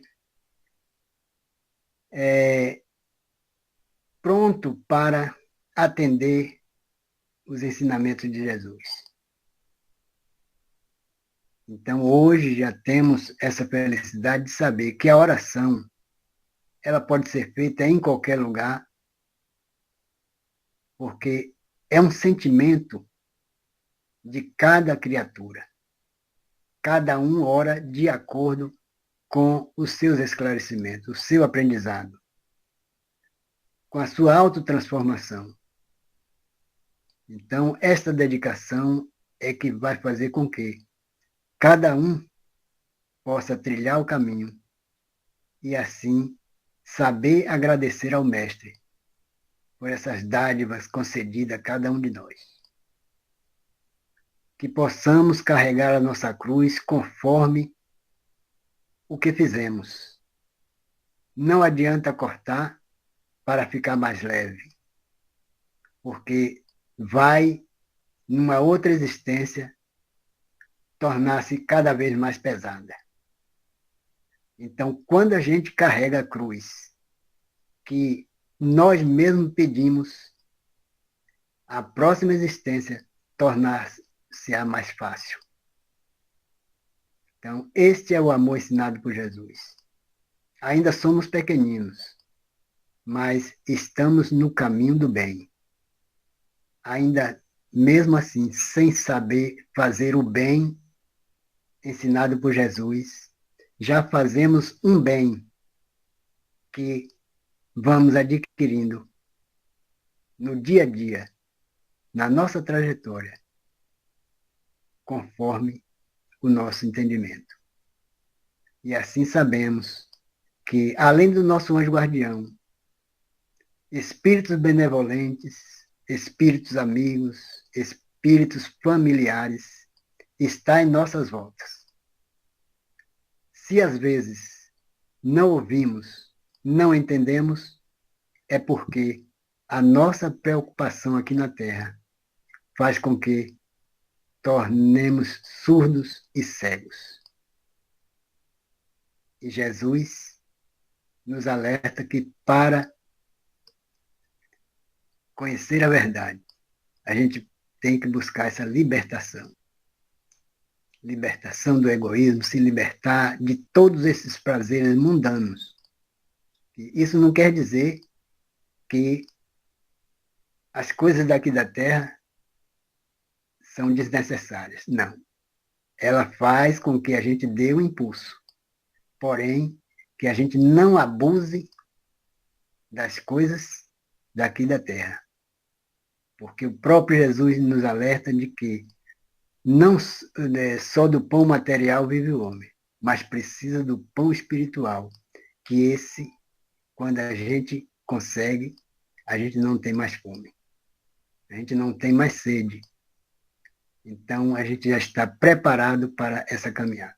pronto para atender os ensinamentos de Jesus. Então, hoje já temos essa felicidade de saber que a oração ela pode ser feita em qualquer lugar, porque é um sentimento de cada criatura. Cada um ora de acordo com os seus esclarecimentos, o seu aprendizado, com a sua autotransformação. Então, esta dedicação é que vai fazer com que cada um possa trilhar o caminho e, assim, saber agradecer ao Mestre por essas dádivas concedidas a cada um de nós. Que possamos carregar a nossa cruz conforme o que fizemos. Não adianta cortar para ficar mais leve, porque vai, numa outra existência, tornar-se cada vez mais pesada. Então, quando a gente carrega a cruz, que nós mesmos pedimos, a próxima existência tornar-se-á mais fácil. Então, este é o amor ensinado por Jesus. Ainda somos pequeninos, mas estamos no caminho do bem. Ainda, mesmo assim, sem saber fazer o bem ensinado por Jesus, já fazemos um bem que vamos adquirindo no dia a dia, na nossa trajetória, conforme o nosso entendimento. E assim sabemos que, além do nosso anjo guardião, espíritos benevolentes, espíritos amigos, espíritos familiares, está em nossas voltas. Se às vezes não ouvimos, não entendemos, é porque a nossa preocupação aqui na Terra faz com que tornemos surdos e cegos. E Jesus nos alerta que para conhecer a verdade, a gente tem que buscar essa libertação. Libertação do egoísmo, se libertar de todos esses prazeres mundanos. E isso não quer dizer que as coisas daqui da Terra são desnecessárias. Não. Ela faz com que a gente dê um impulso. Porém, que a gente não abuse das coisas daqui da Terra. Porque o próprio Jesus nos alerta de que não só do pão material vive o homem, mas precisa do pão espiritual, que esse, quando a gente consegue, a gente não tem mais fome. A gente não tem mais sede. Então, a gente já está preparado para essa caminhada.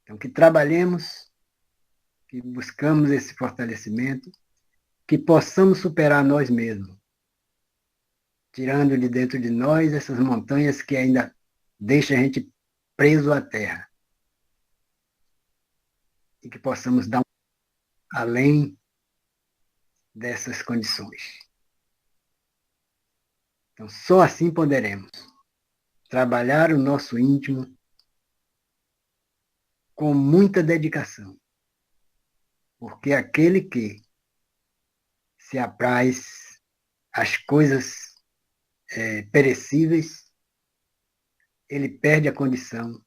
Então, que trabalhemos, que buscamos esse fortalecimento, que possamos superar nós mesmos, tirando de dentro de nós essas montanhas que ainda deixam a gente preso à terra. E que possamos dar além dessas condições. Então, só assim poderemos trabalhar o nosso íntimo com muita dedicação, porque aquele que se apraz às coisas perecíveis, ele perde a condição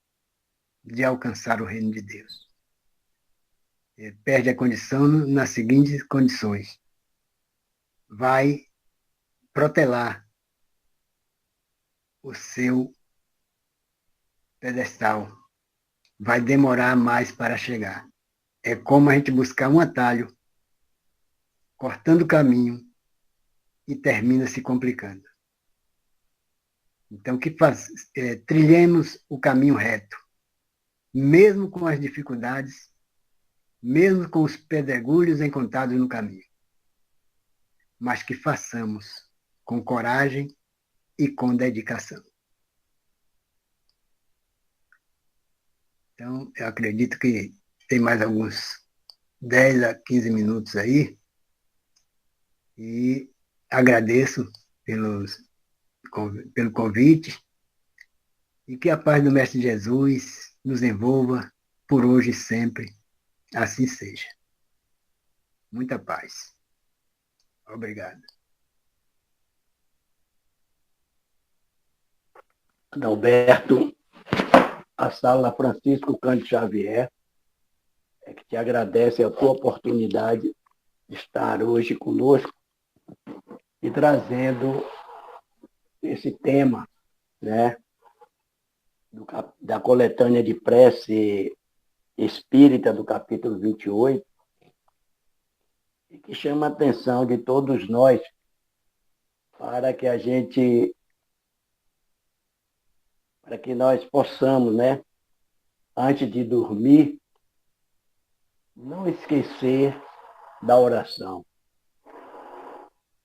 de alcançar o reino de Deus. Ele perde a condição nas seguintes condições. Vai protelar o seu pedestal. Vai demorar mais para chegar. É como a gente buscar um atalho, cortando o caminho e termina se complicando. Então, trilhemos o caminho reto, mesmo com as dificuldades, mesmo com os pedregulhos encontrados no caminho, mas que façamos com coragem e com dedicação. Então, eu acredito que tem mais alguns 10 a 15 minutos aí, e agradeço pelo convite, e que a paz do Mestre Jesus nos envolva por hoje e sempre. Assim seja. Muita paz. Obrigado. Adalberto, a sala Francisco Cândido Xavier é que te agradece a tua oportunidade de estar hoje conosco e trazendo esse tema, né, da coletânea de prece espírita do capítulo 28, e que chama a atenção de todos nós para que nós possamos, né, antes de dormir, não esquecer da oração.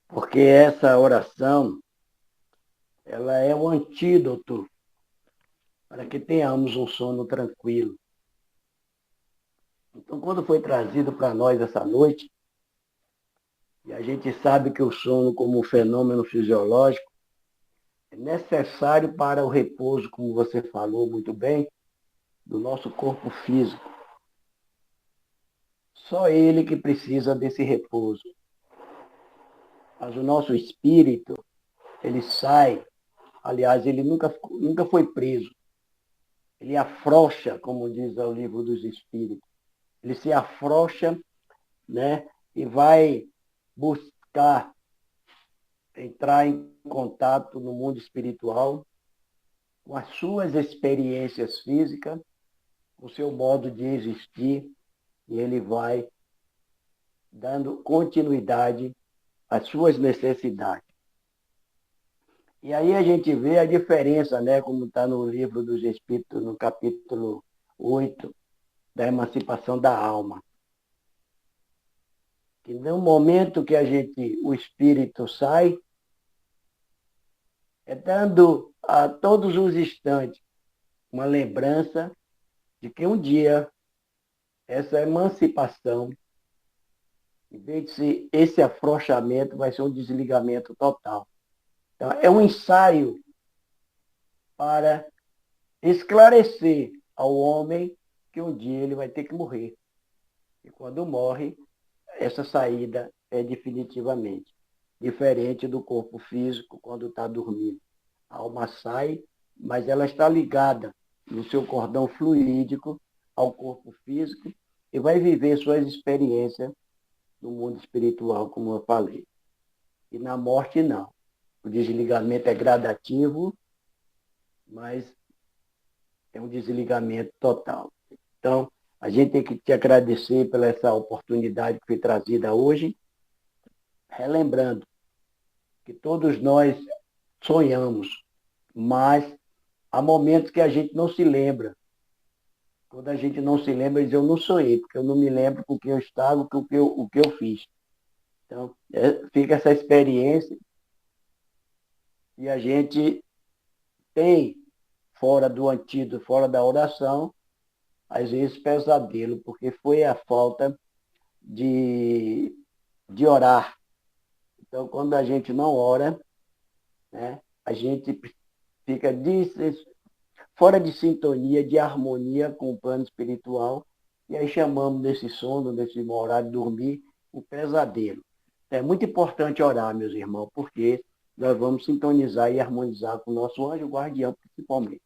Porque essa oração, ela é um antídoto para que tenhamos um sono tranquilo. Então, quando foi trazido para nós essa noite, e a gente sabe que o sono, como um fenômeno fisiológico, é necessário para o repouso, como você falou muito bem, do nosso corpo físico. Só ele que precisa desse repouso. Mas o nosso espírito, ele sai, aliás, ele nunca foi preso. Ele afrouxa, como diz o livro dos Espíritos. Ele se afrouxa, né, e vai buscar entrar em contato no mundo espiritual com as suas experiências físicas, com o seu modo de existir, e ele vai dando continuidade às suas necessidades. E aí a gente vê a diferença, né, como está no livro dos Espíritos, no capítulo 8, da emancipação da alma. Que no momento que o espírito sai, é dando a todos os instantes uma lembrança de que um dia essa emancipação, em vez de ser esse afrouxamento, vai ser um desligamento total. Então, é um ensaio para esclarecer ao homem que um dia ele vai ter que morrer. E quando morre, essa saída é definitivamente diferente do corpo físico quando está dormindo. A alma sai, mas ela está ligada no seu cordão fluídico ao corpo físico e vai viver suas experiências no mundo espiritual, como eu falei. E na morte, não. O desligamento é gradativo, mas é um desligamento total. Então, a gente tem que te agradecer pela essa oportunidade que foi trazida hoje, relembrando que todos nós sonhamos, mas há momentos que a gente não se lembra. Quando a gente não se lembra, diz, eu não sonhei, porque eu não me lembro com quem eu estava, o que eu fiz. Então, fica essa experiência e a gente tem, fora do antídoto, fora da oração, às vezes pesadelo, porque foi a falta de orar. Então, quando a gente não ora, né, a gente fica fora de sintonia, de harmonia com o plano espiritual, e aí chamamos desse sono, desse horário de dormir, o pesadelo. É muito importante orar, meus irmãos, porque nós vamos sintonizar e harmonizar com o nosso anjo guardião, principalmente.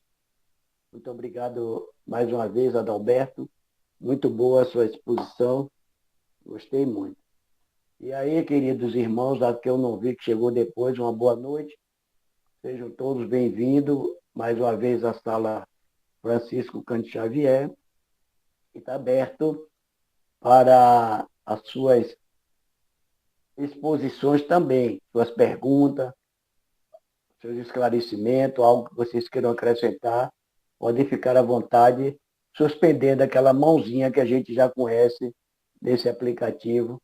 Muito obrigado mais uma vez, Adalberto. Muito boa a sua exposição. Gostei muito. E aí, queridos irmãos, a que eu não vi, que chegou depois, uma boa noite. Sejam todos bem-vindos mais uma vez à sala Francisco Cândido Xavier, que está aberto para as suas exposições também, suas perguntas, seus esclarecimentos, algo que vocês queiram acrescentar, podem ficar à vontade, suspendendo aquela mãozinha que a gente já conhece desse aplicativo,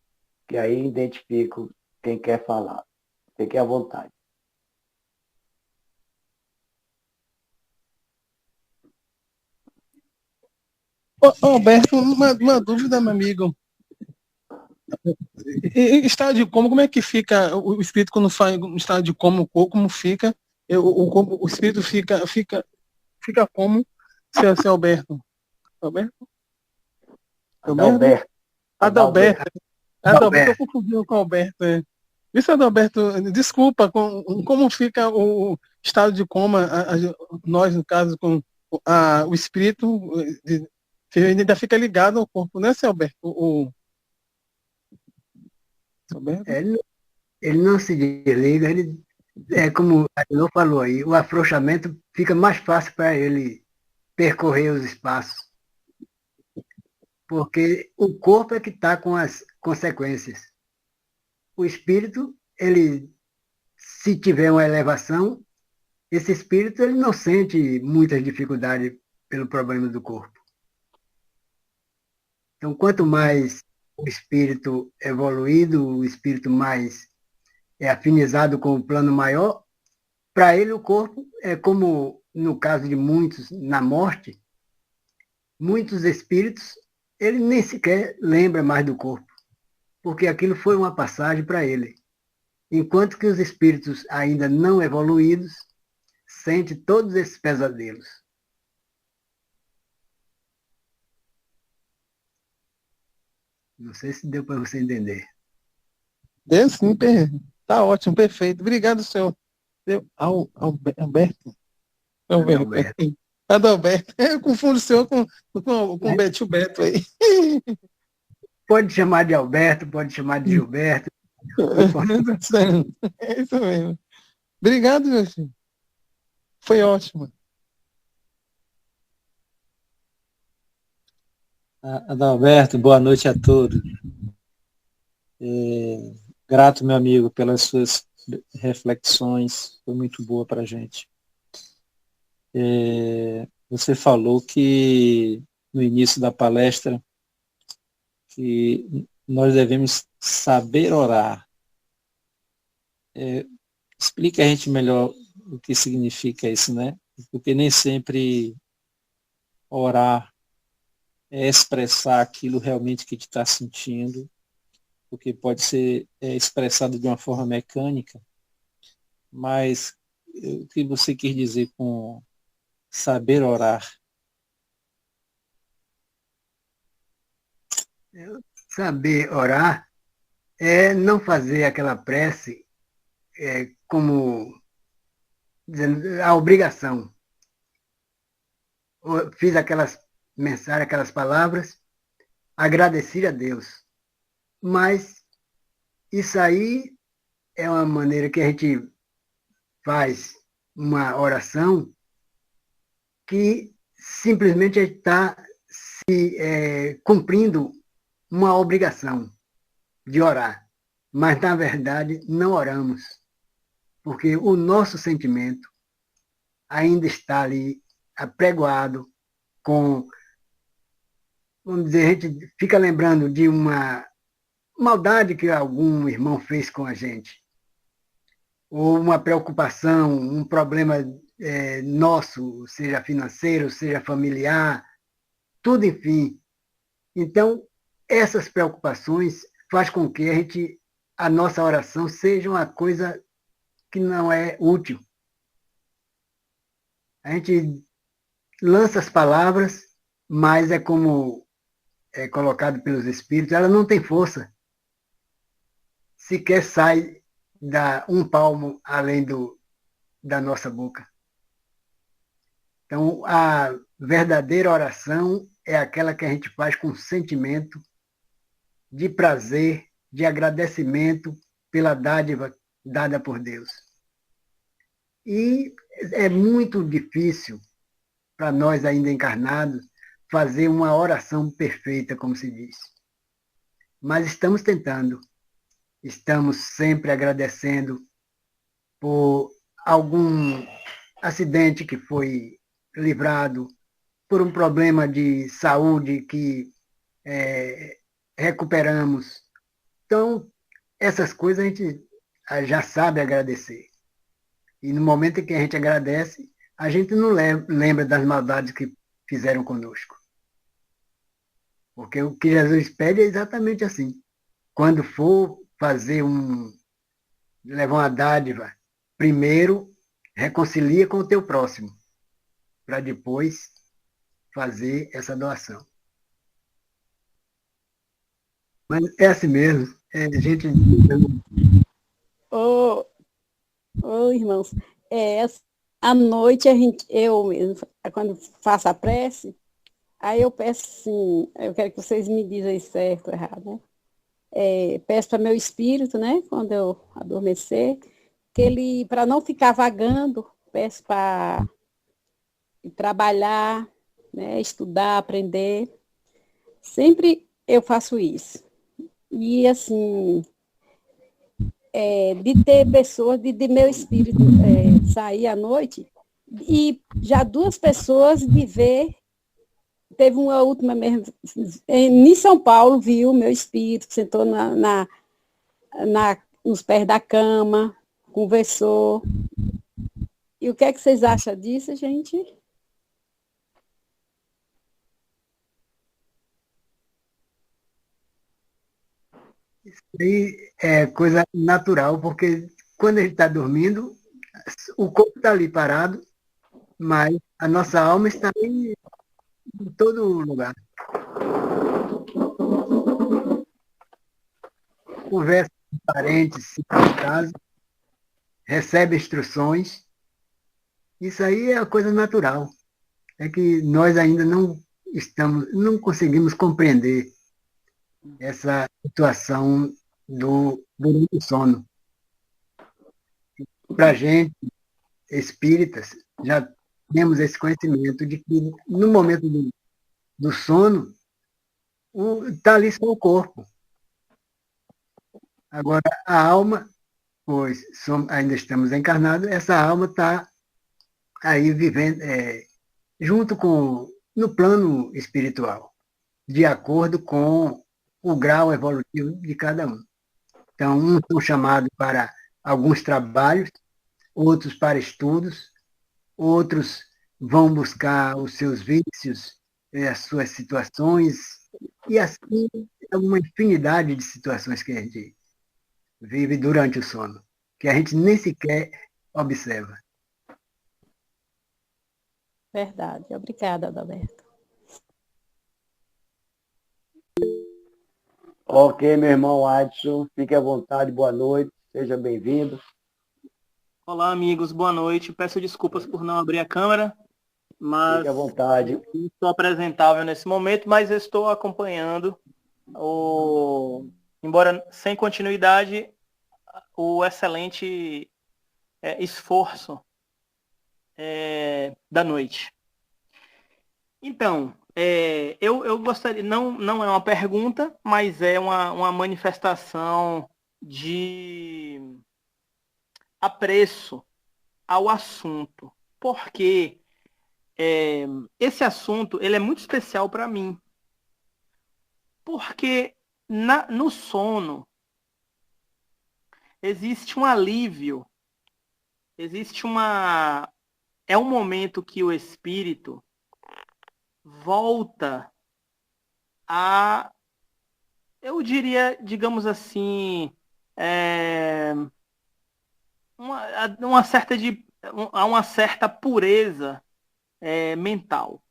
que aí identifica quem quer falar. Fique à vontade. Alberto, uma dúvida, meu amigo. Estado de coma, como é que fica o espírito quando faz um estado de coma, o corpo, como fica? O espírito fica como? Se é Alberto? Alberto? Adalberto. Adalberto, eu confundi com Alberto. Isso, Adalberto, desculpa, como fica o estado de coma, nós, no caso, com o espírito, ainda fica ligado ao corpo, né, seu Alberto? Ele não se desliga, ele é como a Elô falou aí, o afrouxamento fica mais fácil para ele percorrer os espaços, porque o corpo é que está com as consequências. O espírito, ele, se tiver uma elevação, esse espírito ele não sente muitas dificuldades pelo problema do corpo. Então, quanto mais o espírito evoluído, o espírito mais afinizado com o plano maior, para ele o corpo é como, no caso de muitos, na morte, muitos espíritos, ele nem sequer lembra mais do corpo, porque aquilo foi uma passagem para ele. Enquanto que os espíritos ainda não evoluídos sentem todos esses pesadelos. Não sei se deu para você entender. Deu sim, tá ótimo, perfeito. Obrigado, senhor. Alberto. Adalberto. Eu confundo o senhor com o Beto Beto aí. Pode chamar de Alberto, pode chamar de Gilberto. É isso mesmo. Obrigado, meu filho. Foi ótimo. Adalberto, boa noite a todos. Grato, meu amigo, pelas suas reflexões, foi muito boa para a gente. Você falou que, no início da palestra, que nós devemos saber orar. Explica a gente melhor o que significa isso, né? Porque nem sempre orar é expressar aquilo realmente que a gente está sentindo, porque pode ser expressado de uma forma mecânica, mas o que você quis dizer com saber orar? Saber orar é não fazer aquela prece como dizendo, a obrigação. Eu fiz aquelas mensagens, aquelas palavras, agradeci a Deus. Mas isso aí é uma maneira que a gente faz uma oração que simplesmente está se cumprindo uma obrigação de orar. Mas, na verdade, não oramos, porque o nosso sentimento ainda está ali apregoado com, vamos dizer, a gente fica lembrando de uma maldade que algum irmão fez com a gente, ou uma preocupação, um problema nosso, seja financeiro, seja familiar, tudo, enfim. Então, essas preocupações faz com que a nossa oração seja uma coisa que não é útil. A gente lança as palavras, mas é como é colocado pelos espíritos, ela não tem força. Sequer sai um palmo além da nossa boca. Então, a verdadeira oração é aquela que a gente faz com sentimento de prazer, de agradecimento pela dádiva dada por Deus. E é muito difícil para nós ainda encarnados fazer uma oração perfeita, como se diz. Mas estamos tentando. Estamos sempre agradecendo por algum acidente que foi livrado, por um problema de saúde que recuperamos. Então, essas coisas a gente já sabe agradecer. E no momento em que a gente agradece, a gente não lembra das maldades que fizeram conosco. Porque o que Jesus pede é exatamente assim. Quando for levar uma dádiva, primeiro reconcilia com o teu próximo, para depois fazer essa doação. Mas é assim mesmo. A gente. Ô, irmãos, à noite eu mesmo, quando faço a prece, aí eu peço assim, eu quero que vocês me dizem aí certo ou errado, né? Peço para meu espírito, né, quando eu adormecer, que ele, para não ficar vagando, peço para trabalhar, né, estudar, aprender. Sempre eu faço isso. E assim, de ter pessoas, de meu espírito sair à noite, e já 2 pessoas de ver. Teve uma última mesmo, em São Paulo, viu meu espírito, sentou nos pés da cama, conversou. E o que é que vocês acham disso, gente? Isso aí é coisa natural, porque quando a gente está dormindo, o corpo está ali parado, mas a nossa alma está em todo lugar. Conversa com parentes, se for o caso, recebe instruções. Isso aí é a coisa natural. É que nós ainda não conseguimos compreender essa situação durante o sono. Para a gente, espíritas, já temos esse conhecimento de que no momento do sono, está ali só o corpo. Agora, a alma, pois ainda estamos encarnados, essa alma está aí vivendo junto no plano espiritual, de acordo com o grau evolutivo de cada um. Então, uns são chamados para alguns trabalhos, outros para estudos, outros vão buscar os seus vícios, as suas situações, e assim, é uma infinidade de situações que a gente vive durante o sono, que a gente nem sequer observa. Verdade. Obrigada, Adalberto. Ok, meu irmão Adson, fique à vontade, boa noite, seja bem-vindo. Olá, amigos, boa noite. Peço desculpas por não abrir a câmera, mas fique à vontade. Não estou apresentável nesse momento, mas estou acompanhando, embora sem continuidade, o excelente esforço da noite. Então, eu gostaria, não é uma pergunta, mas é uma manifestação de apreço ao assunto, porque esse assunto ele é muito especial para mim, porque no sono existe um alívio, é um momento que o espírito volta eu diria, digamos assim, a uma certa pureza mental.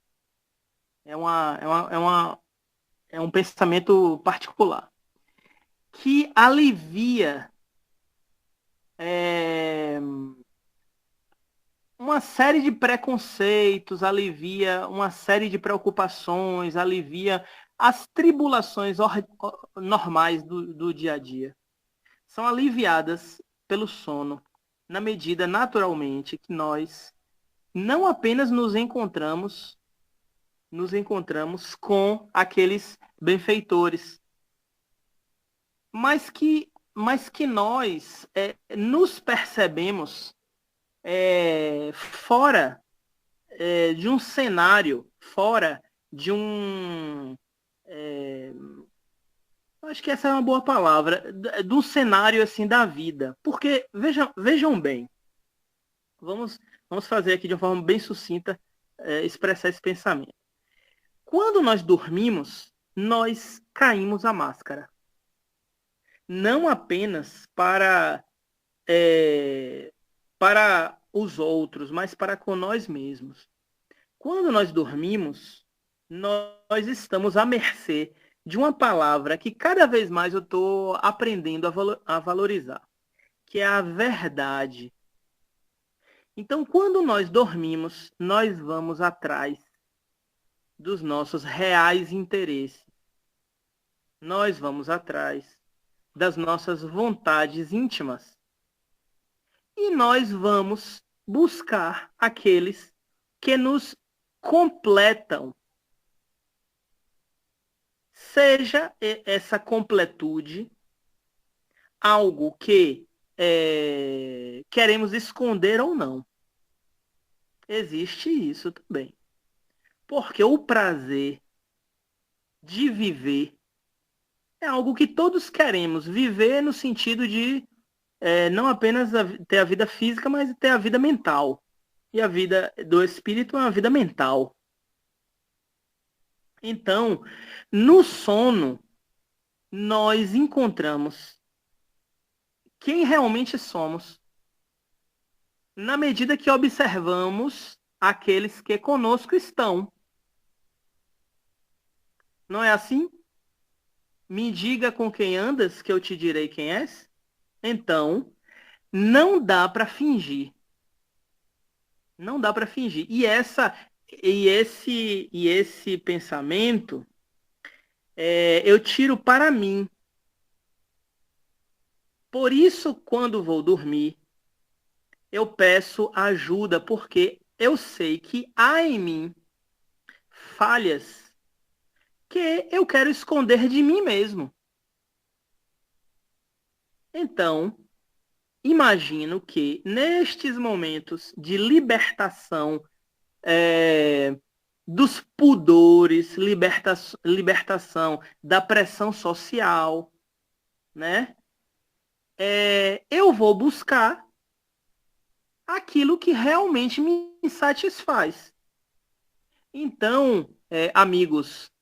É um pensamento particular que alivia uma série de preconceitos, alivia uma série de preocupações, alivia as tribulações normais do dia a dia. São aliviadas pelo sono, na medida, naturalmente, que nós não apenas nos encontramos com aqueles benfeitores, mas que nós nos percebemos fora de um cenário, fora de um... acho que essa é uma boa palavra, do cenário assim da vida. Porque, vejam bem, vamos fazer aqui de uma forma bem sucinta, expressar esse pensamento. Quando nós dormimos, nós caímos a máscara. Não apenas para os outros, mas para com nós mesmos. Quando nós dormimos, nós estamos à mercê de uma palavra que cada vez mais eu estou aprendendo a valorizar, que é a verdade. Então, quando nós dormimos, nós vamos atrás dos nossos reais interesses. Nós vamos atrás das nossas vontades íntimas. E nós vamos buscar aqueles que nos completam. Seja essa completude algo que queremos esconder ou não. Existe isso também. Porque o prazer de viver é algo que todos queremos. Viver no sentido de não apenas ter a vida física, mas ter a vida mental. E a vida do espírito é uma vida mental. Então, no sono, nós encontramos quem realmente somos, na medida que observamos aqueles que conosco estão. Não é assim? Me diga com quem andas, que eu te direi quem és. Então, não dá para fingir. Não dá para fingir. E esse pensamento eu tiro para mim. Por isso, quando vou dormir, eu peço ajuda, porque eu sei que há em mim falhas que eu quero esconder de mim mesmo. Então, imagino que nestes momentos de libertação dos pudores, libertação da pressão social, né? Eu vou buscar aquilo que realmente me satisfaz. Então, amigos,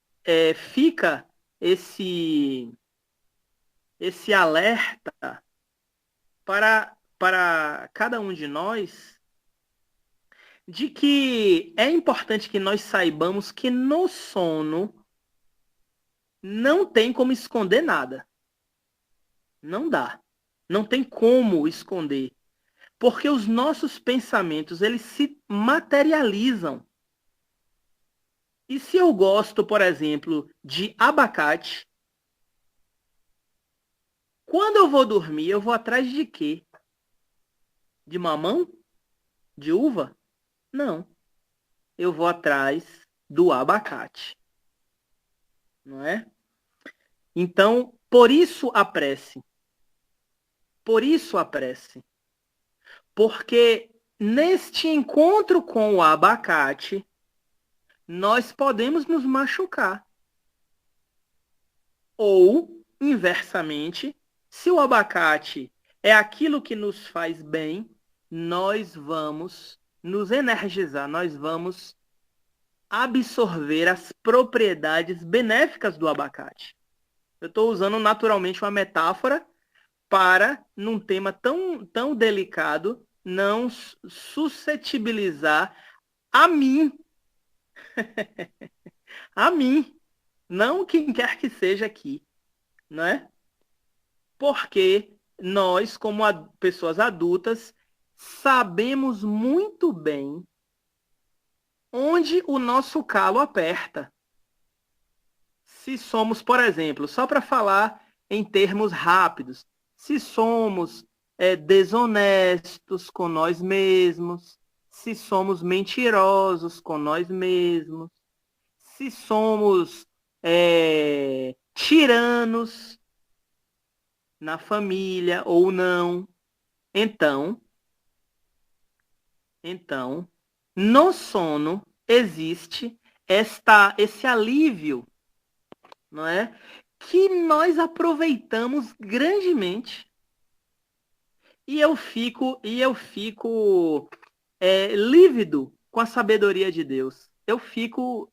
fica esse alerta para cada um de nós, de que é importante que nós saibamos que no sono não tem como esconder nada. Não dá. Não tem como esconder. Porque os nossos pensamentos, eles se materializam. E se eu gosto, por exemplo, de abacate, quando eu vou dormir, eu vou atrás de quê? De mamão? De uva? Não. Eu vou atrás do abacate. Não é? Então, por isso a prece. Por isso a prece. Porque neste encontro com o abacate, nós podemos nos machucar. Ou, inversamente, se o abacate é aquilo que nos faz bem, nós vamos nos energizar, nós vamos absorver as propriedades benéficas do abacate. Eu estou usando naturalmente uma metáfora para, num tema tão delicado, não suscetibilizar a mim. A mim. Não quem quer que seja aqui. Não é? Porque nós, como pessoas adultas, sabemos muito bem onde o nosso calo aperta. Se somos, por exemplo, só para falar em termos rápidos, se somos desonestos com nós mesmos, se somos mentirosos com nós mesmos, se somos tiranos na família ou não, então, no sono existe esse alívio, não é? Que nós aproveitamos grandemente. E eu fico lívido com a sabedoria de Deus. Eu fico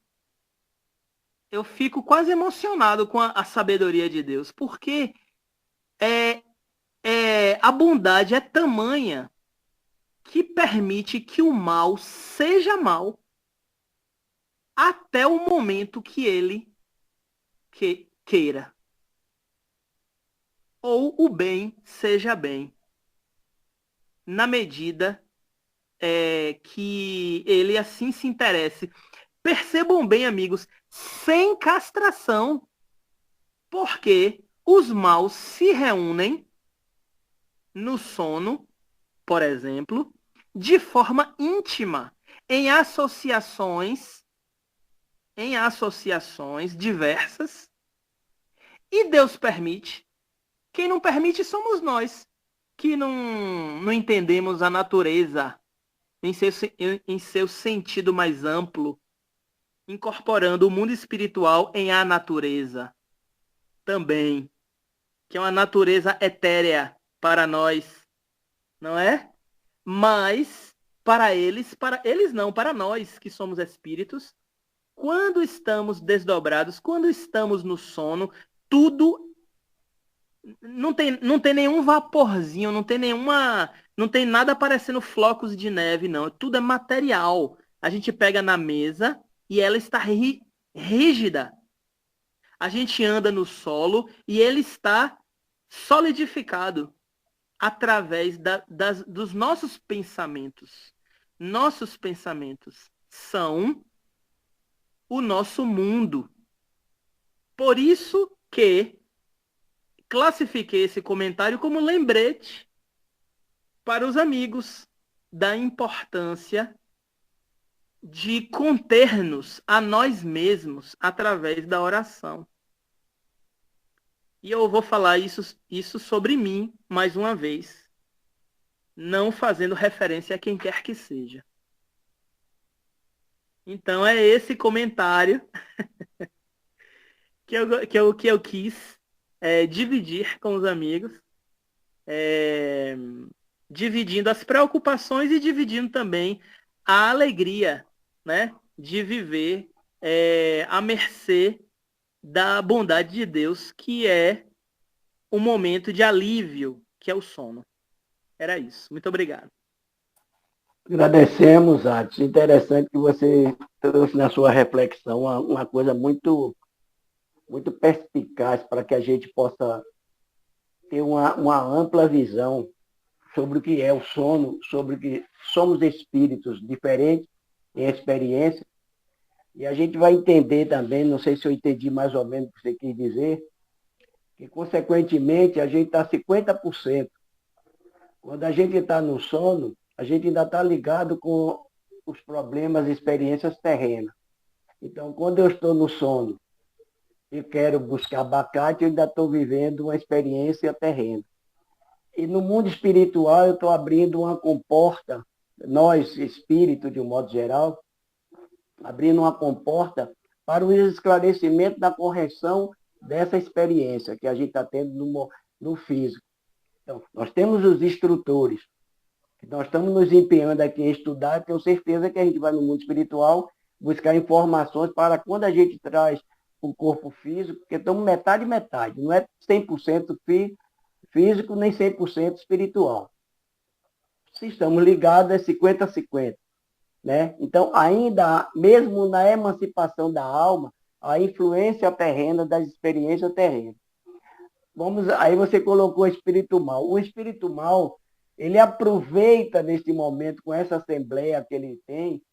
quase emocionado com a sabedoria de Deus, porque a bondade é tamanha que permite que o mal seja mal até o momento que ele queira. Ou o bem seja bem, na medida que ele assim se interesse. Percebam bem, amigos, sem castração, porque os maus se reúnem no sono, por exemplo, de forma íntima, em associações diversas, e Deus permite. Quem não permite somos nós, que não entendemos a natureza em seu sentido mais amplo, incorporando o mundo espiritual em a natureza também, que é uma natureza etérea para nós, não é? Mas para nós que somos espíritos, quando estamos desdobrados, quando estamos no sono, tudo não tem nenhum vaporzinho, não tem nada parecendo flocos de neve, não. Tudo é material. A gente pega na mesa e ela está rígida. A gente anda no solo e ele está solidificado através dos nossos pensamentos. Nossos pensamentos são o nosso mundo. Por isso que classifiquei esse comentário como lembrete para os amigos da importância de conter-nos a nós mesmos através da oração. E eu vou falar isso sobre mim mais uma vez, não fazendo referência a quem quer que seja. Então é esse comentário que eu quis dividir com os amigos, dividindo as preocupações e dividindo também a alegria, né, de viver à mercê da bondade de Deus, que é um momento de alívio, que é o sono. Era isso. Muito obrigado. Agradecemos, Atos. Interessante que você trouxe na sua reflexão uma coisa muito, muito perspicaz para que a gente possa ter uma ampla visão sobre o que é o sono, sobre o que somos espíritos diferentes em experiência. E a gente vai entender também, não sei se eu entendi mais ou menos o que você quis dizer, que, consequentemente, a gente está 50%. Quando a gente está no sono, a gente ainda está ligado com os problemas e experiências terrenas. Então, quando eu estou no sono e quero buscar abacate, eu ainda estou vivendo uma experiência terrena. E no mundo espiritual, eu estou abrindo uma comporta, nós, espírito de um modo geral, abrindo uma comporta para o esclarecimento da correção dessa experiência que a gente está tendo no físico. Então, nós temos os instrutores, nós estamos nos empenhando aqui em estudar, tenho certeza que a gente vai no mundo espiritual buscar informações para quando a gente traz o corpo físico, porque estamos metade, não é 100% físico nem 100% espiritual. Se estamos ligados, é 50-50. né? Então, ainda, mesmo na emancipação da alma, a influência terrena das experiências terrenas. Aí você colocou o espírito mal. O espírito mal, ele aproveita nesse momento, com essa assembleia que ele tem,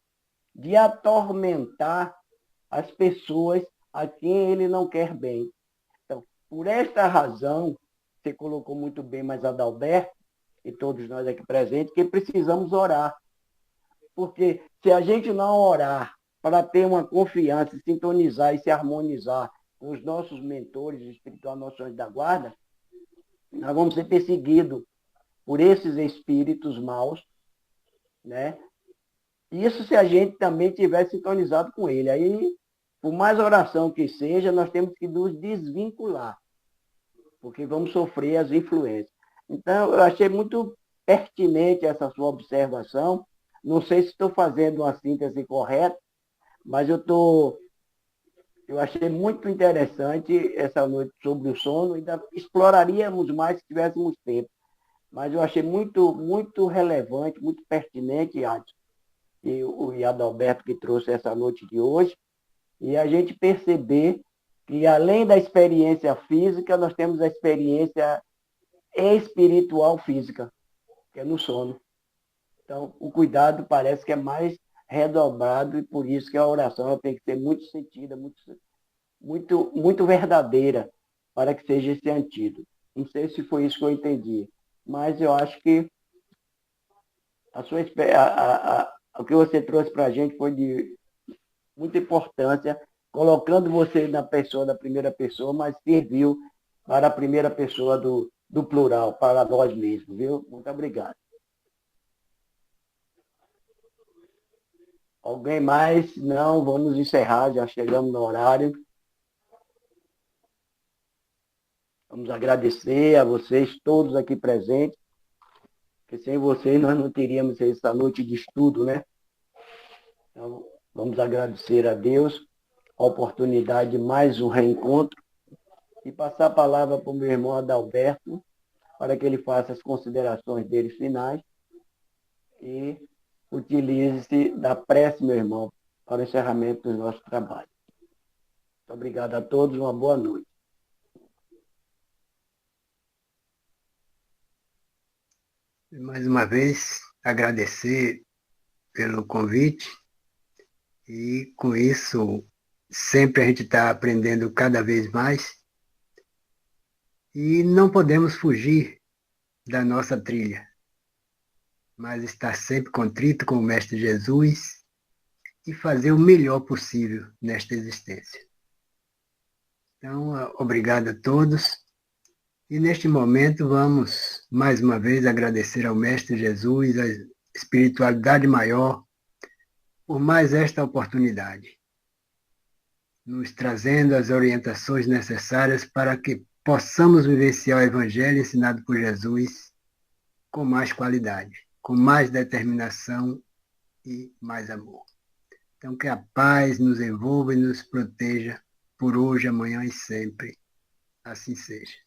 de atormentar as pessoas a quem ele não quer bem. Então, por esta razão, você colocou muito bem, mas Adalberto, e todos nós aqui presentes, que precisamos orar. Porque se a gente não orar para ter uma confiança, se sintonizar e se harmonizar com os nossos mentores espirituais, nossos anjos da guarda, nós vamos ser perseguidos por esses espíritos maus, né? Isso se a gente também tiver sintonizado com ele. Aí, por mais oração que seja, nós temos que nos desvincular, porque vamos sofrer as influências. Então, eu achei muito pertinente essa sua observação. Não sei se estou fazendo uma síntese correta, mas eu achei muito interessante essa noite sobre o sono. Ainda exploraríamos mais se tivéssemos tempo. Mas eu achei muito, muito relevante, muito pertinente, Adson, e o Adalberto que trouxe essa noite de hoje, e a gente perceber que, além da experiência física, nós temos a experiência espiritual física, que é no sono. Então, o cuidado parece que é mais redobrado, e por isso que a oração ela tem que ser muito sentida, muito verdadeira, para que seja esse antídoto. Não sei se foi isso que eu entendi, mas eu acho que o que você trouxe para a gente foi de muita importância, colocando você na pessoa da primeira pessoa, mas serviu para a primeira pessoa do plural, para nós mesmos, viu? Muito obrigado. Alguém mais? Não, vamos encerrar, já chegamos no horário. Vamos agradecer a vocês todos aqui presentes, porque sem vocês nós não teríamos essa noite de estudo, né? Então, vamos agradecer a Deus a oportunidade de mais um reencontro e passar a palavra para o meu irmão Adalberto, para que ele faça as considerações dele finais e utilize-se da prece, meu irmão, para o encerramento do nosso trabalho. Muito obrigado a todos, uma boa noite. Mais uma vez, agradecer pelo convite e, com isso, sempre a gente está aprendendo cada vez mais e não podemos fugir da nossa trilha, mas estar sempre contrito com o Mestre Jesus e fazer o melhor possível nesta existência. Então, obrigado a todos. E neste momento vamos, mais uma vez, agradecer ao Mestre Jesus, a espiritualidade maior, por mais esta oportunidade, nos trazendo as orientações necessárias para que possamos vivenciar o Evangelho ensinado por Jesus com mais qualidade, com mais determinação e mais amor. Então, que a paz nos envolva e nos proteja por hoje, amanhã e sempre. Assim seja.